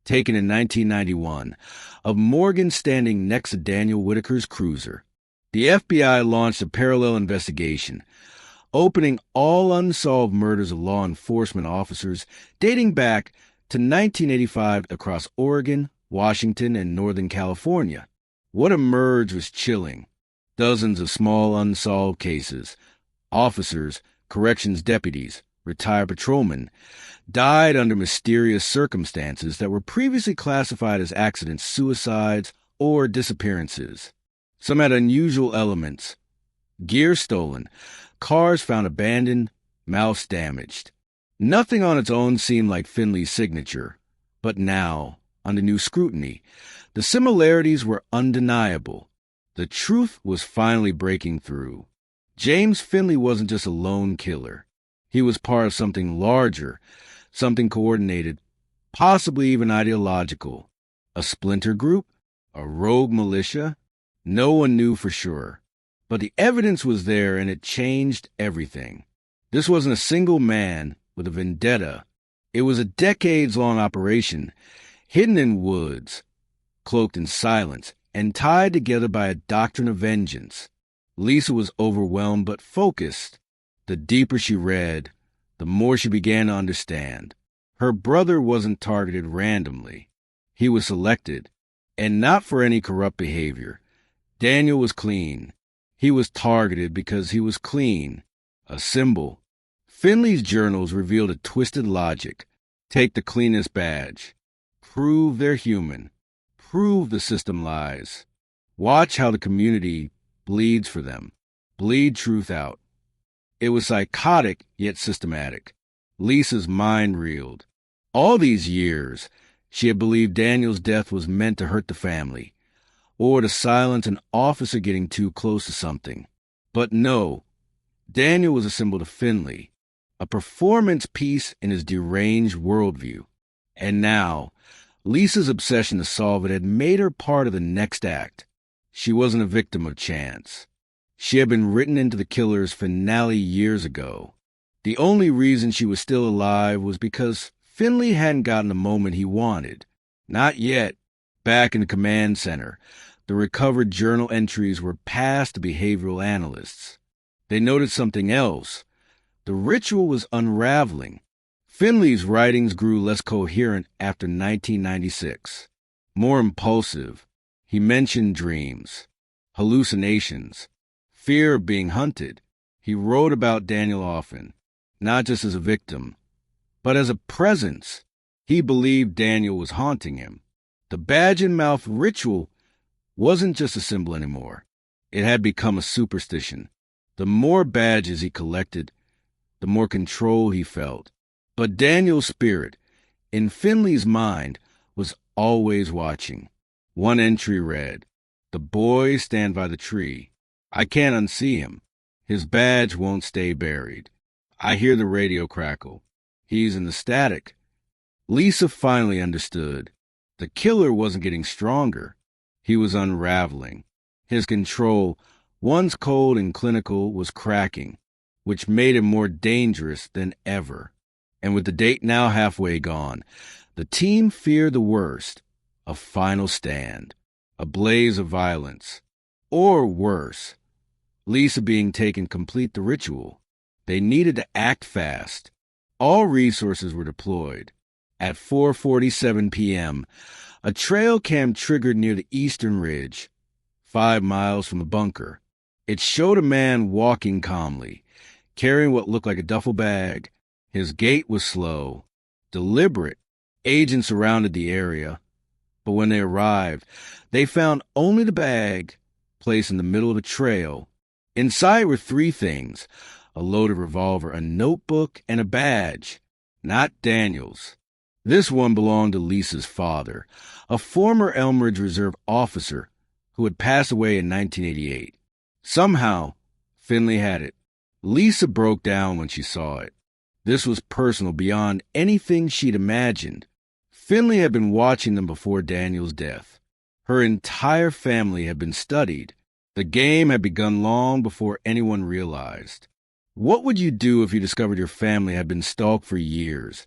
taken in 1991, of Morgan standing next to Daniel Whitaker's cruiser. The FBI launched a parallel investigation. opening all unsolved murders of law enforcement officers dating back to 1985 across Oregon, Washington, and Northern California. What emerged was chilling. Dozens of small unsolved cases. Officers, corrections deputies, retired patrolmen died under mysterious circumstances that were previously classified as accidents, suicides, or disappearances. Some had unusual elements. Gear stolen, cars found abandoned, mouse damaged. Nothing on its own seemed like Finley's signature. But now, under new scrutiny, the similarities were undeniable. The truth was finally breaking through. James Finley wasn't just a lone killer. He was part of something larger, something coordinated, possibly even ideological. A splinter group? A rogue militia? No one knew for sure. But the evidence was there, and it changed everything. This wasn't a single man with a vendetta. It was a decades-long operation, hidden in woods, cloaked in silence, and tied together by a doctrine of vengeance. Lisa was overwhelmed but focused. The deeper she read, the more she began to understand. Her brother wasn't targeted randomly. He was selected, and not for any corrupt behavior. Daniel was clean. He was targeted because he was clean, a symbol. Finley's journals revealed a twisted logic. Take the cleanest badge. Prove they're human. Prove the system lies. Watch how the community bleeds for them. Bleed truth out. It was psychotic, yet systematic. Lisa's mind reeled. All these years, she had believed Daniel's death was meant to hurt the family, or to silence an officer getting too close to something. But no, Daniel was a symbol to Finley, a performance piece in his deranged worldview. And now, Lisa's obsession to solve it had made her part of the next act. She wasn't a victim of chance. She had been written into the killer's finale years ago. The only reason she was still alive was because Finley hadn't gotten the moment he wanted. Not yet. Back in the command center, the recovered journal entries were passed to behavioral analysts. They noted something else. The ritual was unraveling. Finley's writings grew less coherent after 1996. More impulsive. He mentioned dreams, hallucinations, fear of being hunted. He wrote about Daniel often, not just as a victim, but as a presence. He believed Daniel was haunting him. The badge-and-mouth ritual wasn't just a symbol anymore. It had become a superstition. The more badges he collected, the more control he felt. But Daniel's spirit, in Finley's mind, was always watching. One entry read, "The boys stand by the tree. I can't unsee him. His badge won't stay buried. I hear the radio crackle. He's in the static." Lisa finally understood. The killer wasn't getting stronger. He was unraveling. His control, once cold and clinical, was cracking, which made him more dangerous than ever. And with the date now halfway gone, the team feared the worst. A final stand. A blaze of violence. Or worse, Lisa being taken to complete the ritual. They needed to act fast. All resources were deployed. At 4:47 p.m., a trail cam triggered near the eastern ridge, 5 miles from the bunker. It showed a man walking calmly, carrying what looked like a duffel bag. His gait was slow, deliberate. Agents surrounded the area, but when they arrived, they found only the bag placed in the middle of the trail. Inside were 3 things: a loaded revolver, a notebook, and a badge. Not Daniel's. This one belonged to Lisa's father, a former Elmridge Reserve officer who had passed away in 1988. Somehow, Finley had it. Lisa broke down when she saw it. This was personal beyond anything she'd imagined. Finley had been watching them before Daniel's death. Her entire family had been studied. The game had begun long before anyone realized. What would you do if you discovered your family had been stalked for years,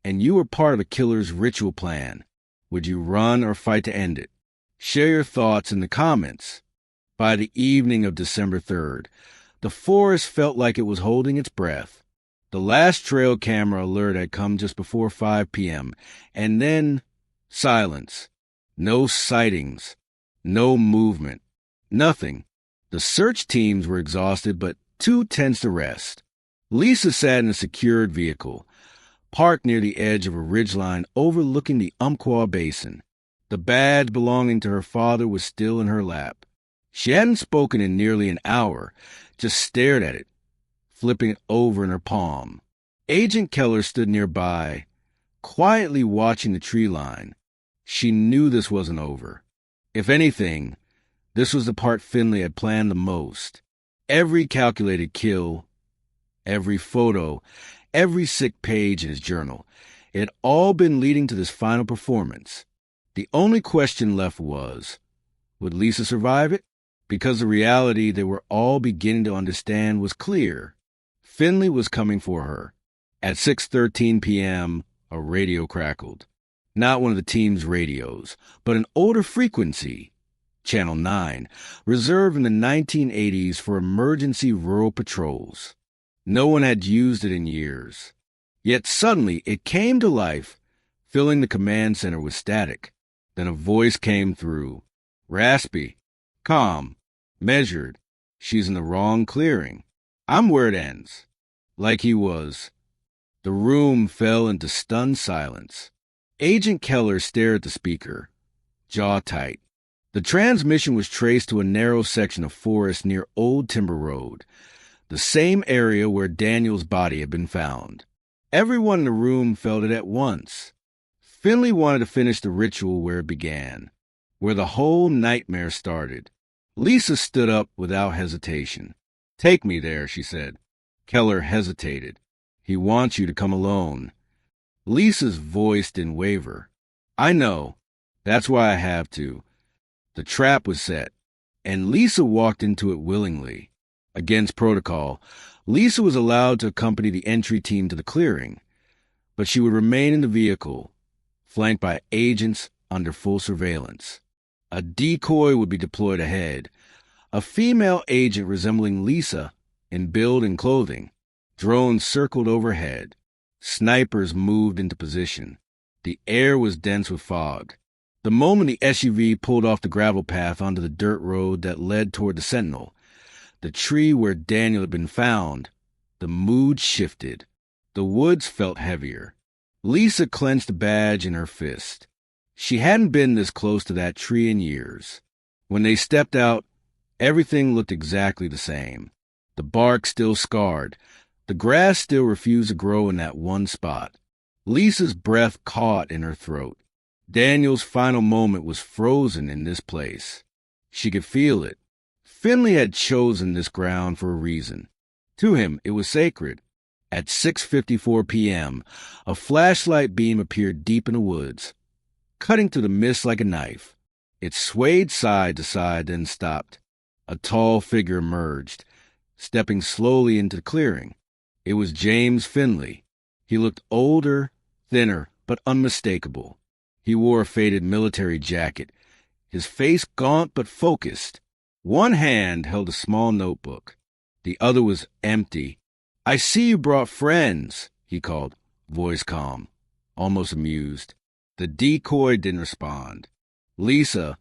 and you were part of a killer's ritual plan? Would you run or fight to end it? Share your thoughts in the comments. By the evening of December 3rd, The forest felt like it was holding its breath. The last trail camera alert had come just before 5 p.m., and then silence. No sightings. No movement. Nothing. The search teams were exhausted, but too tense to rest. Lisa sat in a secured vehicle, parked near the edge of a ridgeline overlooking the Umpqua Basin. The badge belonging to her father was still in her lap. She hadn't spoken in nearly an hour, just stared at it, flipping it over in her palm. Agent Keller stood nearby, quietly watching the tree line. She knew this wasn't over. If anything, this was the part Finley had planned the most. Every calculated kill, every photo, every sick page in his journal, it had all been leading to this final performance. The only question left was, would Lisa survive it? Because the reality they were all beginning to understand was clear. Finley was coming for her. At 6:13 p.m., a radio crackled. Not one of the team's radios, but an older frequency, Channel 9, reserved in the 1980s for emergency rural patrols. No one had used it in years. Yet suddenly it came to life, filling the command center with static. Then a voice came through. Raspy, calm, measured. She's in the wrong clearing. I'm where it ends. Like he was. The room fell into stunned silence. Agent Keller stared at the speaker, jaw tight. The transmission was traced to a narrow section of forest near Old Timber Road, the same area where Daniel's body had been found. Everyone in the room felt it at once. Finley wanted to finish the ritual where it began, where the whole nightmare started. Lisa stood up without hesitation. Take me there, she said. Keller hesitated. He wants you to come alone. Lisa's voice didn't waver. I know. That's why I have to. The trap was set, and Lisa walked into it willingly. Against protocol, Lisa was allowed to accompany the entry team to the clearing, but she would remain in the vehicle, flanked by agents under full surveillance. A decoy would be deployed ahead, a female agent resembling Lisa in build and clothing. Drones circled overhead. Snipers moved into position. The air was dense with fog. The moment the SUV pulled off the gravel path onto the dirt road that led toward the Sentinel, the tree where Daniel had been found, the mood shifted. The woods felt heavier. Lisa clenched the badge in her fist. She hadn't been this close to that tree in years. When they stepped out, everything looked exactly the same. The bark still scarred. The grass still refused to grow in that one spot. Lisa's breath caught in her throat. Daniel's final moment was frozen in this place. She could feel it. Finley had chosen this ground for a reason. To him, it was sacred. At 6:54 p.m., a flashlight beam appeared deep in the woods, cutting through the mist like a knife. It swayed side to side, then stopped. A tall figure emerged, stepping slowly into the clearing. It was James Finley. He looked older, thinner, but unmistakable. He wore a faded military jacket, his face gaunt but focused. One hand held a small notebook. The other was empty. I see you brought friends, he called, voice calm, almost amused. The decoy didn't respond. Lisa,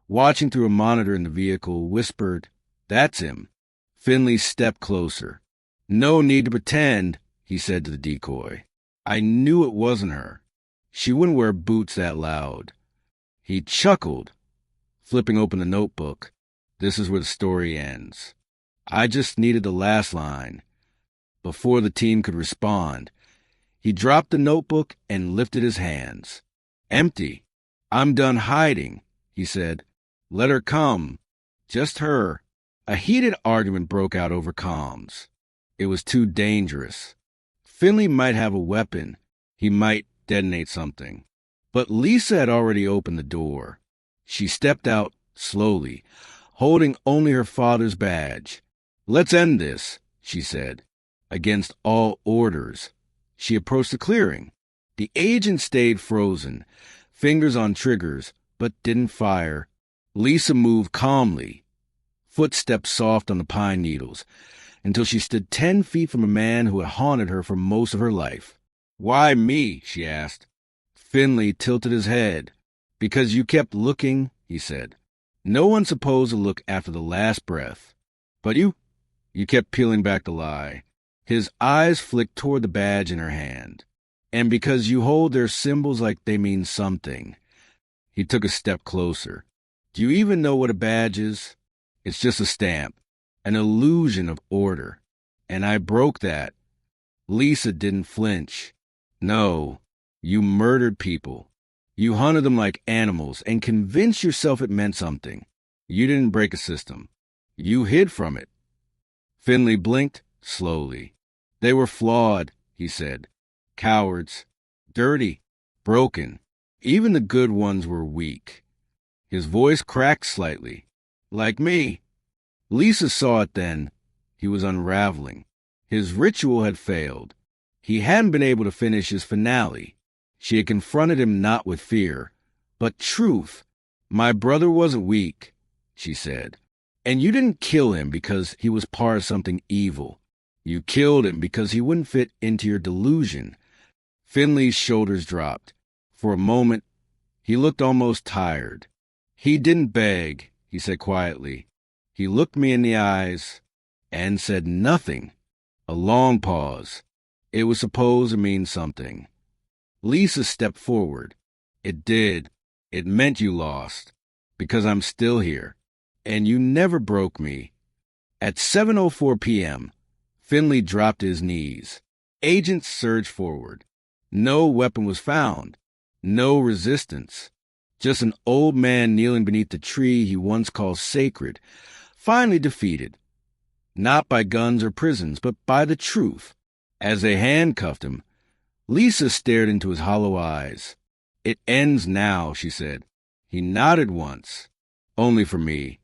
watching through a monitor in the vehicle, whispered, That's him. Finley stepped closer. No need to pretend, he said to the decoy. I knew it wasn't her. She wouldn't wear boots that loud. He chuckled, flipping open the notebook. This is where the story ends. I just needed the last line. Before the team could respond, he dropped the notebook and lifted his hands. Empty. I'm done hiding, he said. Let her come. Just her. A heated argument broke out over comms. It was too dangerous. Finley might have a weapon. He might detonate something. But Lisa had already opened the door. She stepped out slowly, holding only her father's badge. Let's end this, she said. Against all orders. She approached the clearing. The agent stayed frozen, fingers on triggers, but didn't fire. Lisa moved calmly, footsteps soft on the pine needles. until she stood 10 feet from a man who had haunted her for most of her life. "Why me?" she asked. Finley tilted his head. "Because you kept looking," he said. "No one's supposed to look after the last breath. But you kept peeling back the lie." His eyes flicked toward the badge in her hand. "And because you hold their symbols like they mean something." He took a step closer. "Do you even know what a badge is? It's just a stamp, an illusion of order. And I broke that." Lisa didn't flinch. "No, you murdered people. You hunted them like animals and convinced yourself it meant something. You didn't break a system. You hid from it." Finley blinked slowly. "They were flawed," he said. "Cowards. Dirty. Broken. Even the good ones were weak." His voice cracked slightly. "Like me." Lisa saw it then. He was unraveling. His ritual had failed. He hadn't been able to finish his finale. She had confronted him not with fear, but truth. "My brother wasn't weak," she said. "And you didn't kill him because he was part of something evil. You killed him because he wouldn't fit into your delusion." Finley's shoulders dropped. For a moment, he looked almost tired. "He didn't beg," he said quietly. "He looked me in the eyes and said nothing." A long pause. It was supposed to mean something. Lisa stepped forward. "It did. It meant you lost. Because I'm still here. And you never broke me." At 7:04 p.m., Finley dropped to his knees. Agents surged forward. No weapon was found. No resistance. Just an old man kneeling beneath the tree he once called sacred, finally defeated. Not by guns or prisons, but by the truth. As they handcuffed him, Lisa stared into his hollow eyes. "It ends now," she said. He nodded once. "Only for me."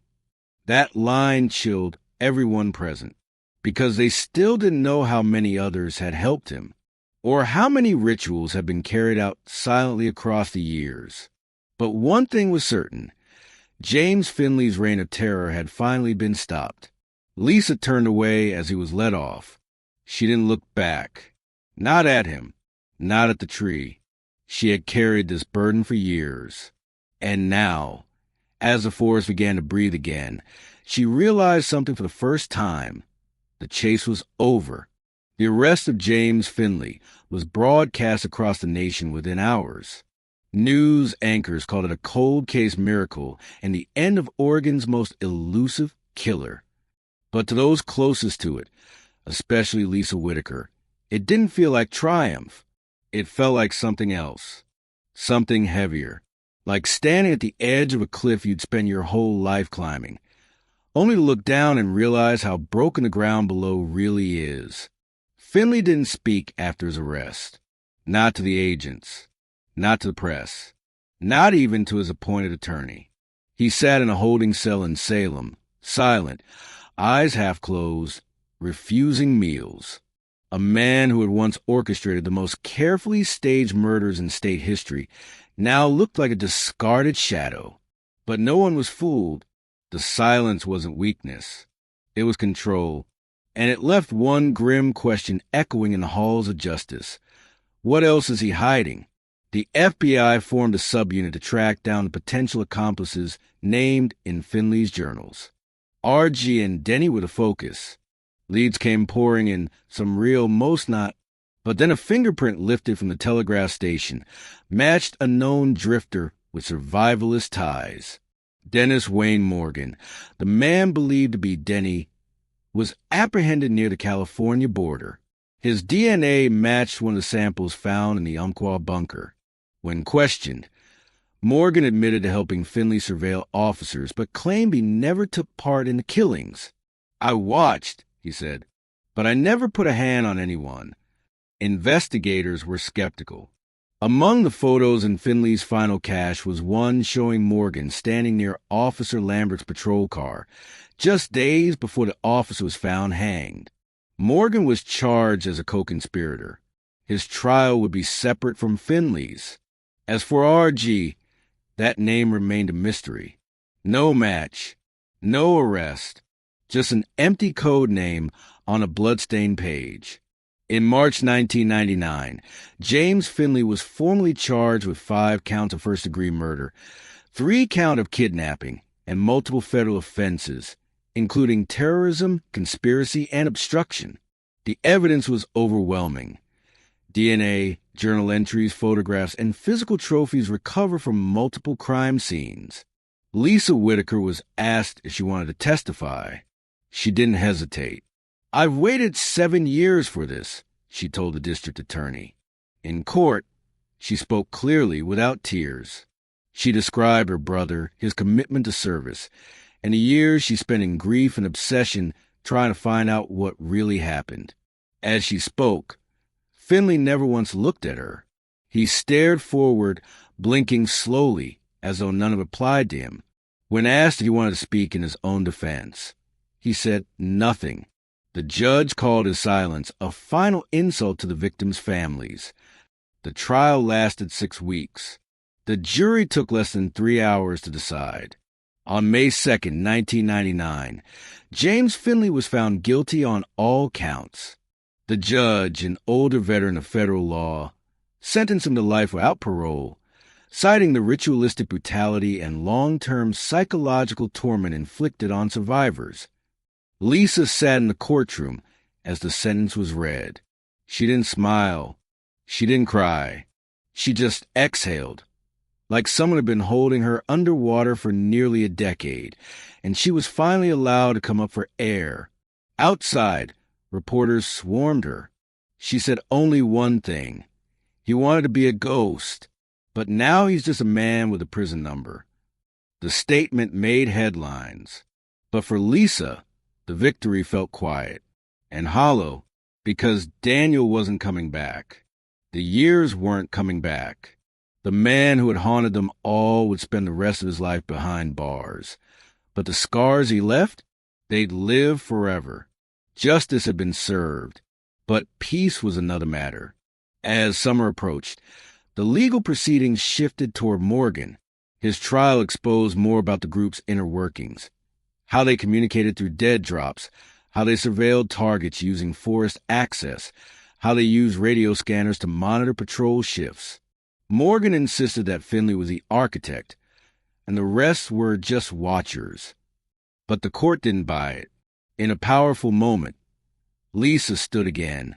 That line chilled everyone present, because they still didn't know how many others had helped him, or how many rituals had been carried out silently across the years. But one thing was certain. James Finley's reign of terror had finally been stopped. Lisa turned away as he was led off. She didn't look back. Not at him. Not at the tree. She had carried this burden for years. And now, as the forest began to breathe again, she realized something for the first time. The chase was over. The arrest of James Finley was broadcast across the nation within hours. News anchors called it a cold case miracle and the end of Oregon's most elusive killer. But to those closest to it, especially Lisa Whitaker, it didn't feel like triumph. It felt like something else. Something heavier. Like standing at the edge of a cliff you'd spend your whole life climbing, only to look down and realize how broken the ground below really is. Finley didn't speak after his arrest. Not to the agents. Not to the press. Not even to his appointed attorney. He sat in a holding cell in Salem, silent, eyes half closed, refusing meals. A man who had once orchestrated the most carefully staged murders in state history now looked like a discarded shadow. But no one was fooled. The silence wasn't weakness. It was control. And it left one grim question echoing in the halls of justice. What else is he hiding? The FBI formed a subunit to track down the potential accomplices named in Finley's journals. RG and Denny were the focus. Leads came pouring in, some real, most not. But then a fingerprint lifted from the telegraph station matched a known drifter with survivalist ties. Dennis Wayne Morgan, the man believed to be Denny, was apprehended near the California border. His DNA matched one of the samples found in the Umpqua bunker. When questioned, Morgan admitted to helping Finley surveil officers, but claimed he never took part in the killings. "I watched," he said, "but I never put a hand on anyone." Investigators were skeptical. Among the photos in Finley's final cache was one showing Morgan standing near Officer Lambert's patrol car, just days before the officer was found hanged. Morgan was charged as a co-conspirator. His trial would be separate from Finley's. As for RG, that name remained a mystery. No match, no arrest, just an empty code name on a bloodstained page. In March 1999, James Finley was formally charged with 5 counts of first-degree murder, 3 counts of kidnapping, and multiple federal offenses, including terrorism, conspiracy, and obstruction. The evidence was overwhelming. DNA, journal entries, photographs, and physical trophies recovered from multiple crime scenes. Lisa Whitaker was asked if she wanted to testify. She didn't hesitate. "I've waited 7 years for this," she told the district attorney. In court, she spoke clearly without tears. She described her brother, his commitment to service, and the years she spent in grief and obsession trying to find out what really happened. As she spoke, Finley never once looked at her. He stared forward, blinking slowly, as though none of it applied to him. When asked if he wanted to speak in his own defense, he said nothing. The judge called his silence a final insult to the victims' families. The trial lasted 6 weeks. The jury took less than 3 hours to decide. On May 2nd, 1999, James Finley was found guilty on all counts. The judge, an older veteran of federal law, sentenced him to life without parole, citing the ritualistic brutality and long-term psychological torment inflicted on survivors. Lisa sat in the courtroom as the sentence was read. She didn't smile. She didn't cry. She just exhaled, like someone had been holding her underwater for nearly a decade, and she was finally allowed to come up for air. Outside, reporters swarmed her. She said only one thing. He wanted to be a ghost, but now he's just a man with a prison number. The statement made headlines, but for Lisa, the victory felt quiet and hollow because Daniel wasn't coming back. The years weren't coming back. The man who had haunted them all would spend the rest of his life behind bars. But the scars he left, they'd live forever. Justice had been served, but peace was another matter. As summer approached, the legal proceedings shifted toward Morgan. His trial exposed more about the group's inner workings, how they communicated through dead drops, how they surveilled targets using forest access, how they used radio scanners to monitor patrol shifts. Morgan insisted that Finley was the architect, and the rest were just watchers. But the court didn't buy it. In a powerful moment, Lisa stood again,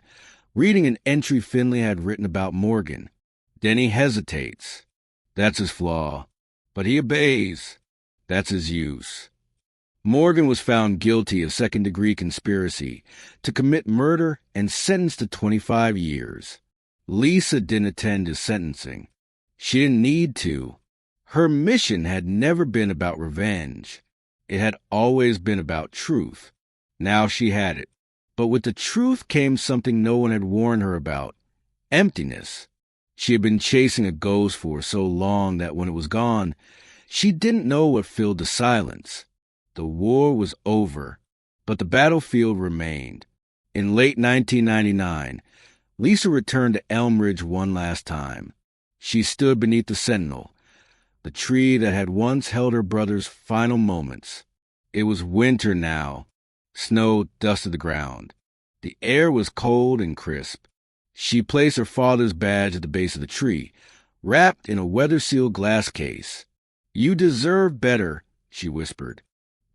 reading an entry Finley had written about Morgan. Then he hesitates. That's his flaw. But he obeys. That's his use. Morgan was found guilty of second-degree conspiracy to commit murder and sentenced to 25 years. Lisa didn't attend his sentencing. She didn't need to. Her mission had never been about revenge. It had always been about truth. Now she had it. But with the truth came something no one had warned her about: emptiness. She had been chasing a ghost for so long that when it was gone, she didn't know what filled the silence. The war was over, but the battlefield remained. In late 1999, Lisa returned to Elm Ridge one last time. She stood beneath the Sentinel, the tree that had once held her brother's final moments. It was winter now. Snow dusted the ground. The air was cold and crisp. She placed her father's badge at the base of the tree, wrapped in a weather-sealed glass case. "You deserve better," she whispered.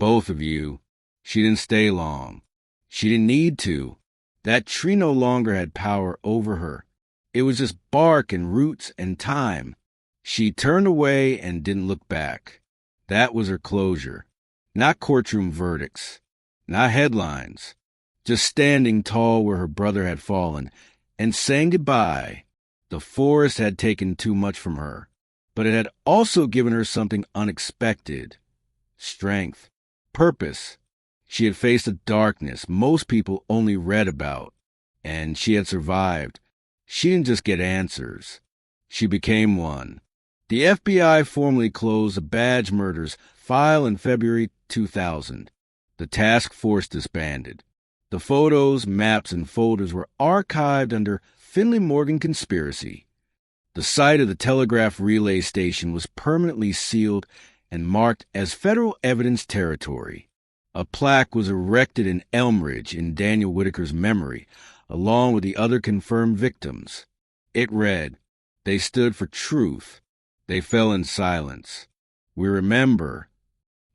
"Both of you." She didn't stay long. She didn't need to. That tree no longer had power over her. It was just bark and roots and time. She turned away and didn't look back. That was her closure. Not courtroom verdicts. Not headlines. Just standing tall where her brother had fallen and saying goodbye. The forest had taken too much from her, but it had also given her something unexpected: strength, purpose. She had faced a darkness most people only read about, and she had survived. She didn't just get answers. She became one. The FBI formally closed the Badge murders file in February 2000. The task force disbanded. The photos, maps, and folders were archived under Finley Morgan Conspiracy. The site of the telegraph relay station was permanently sealed and marked as federal evidence territory. A plaque was erected in Elmridge in Daniel Whitaker's memory, along with the other confirmed victims. It read, "They stood for truth. They fell in silence. We remember."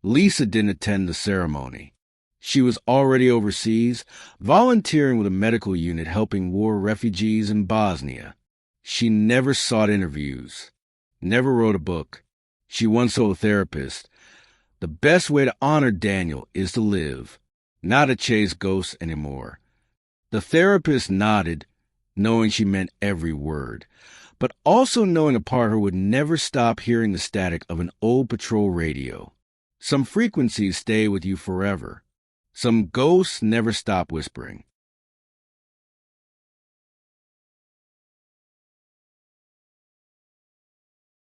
Lisa didn't attend the ceremony. She was already overseas, volunteering with a medical unit helping war refugees in Bosnia. She never sought interviews, never wrote a book. She once told a therapist, "The best way to honor Daniel is to live, not to chase ghosts anymore." The therapist nodded, knowing she meant every word, but also knowing a part of her would never stop hearing the static of an old patrol radio. Some frequencies stay with you forever. Some ghosts never stop whispering.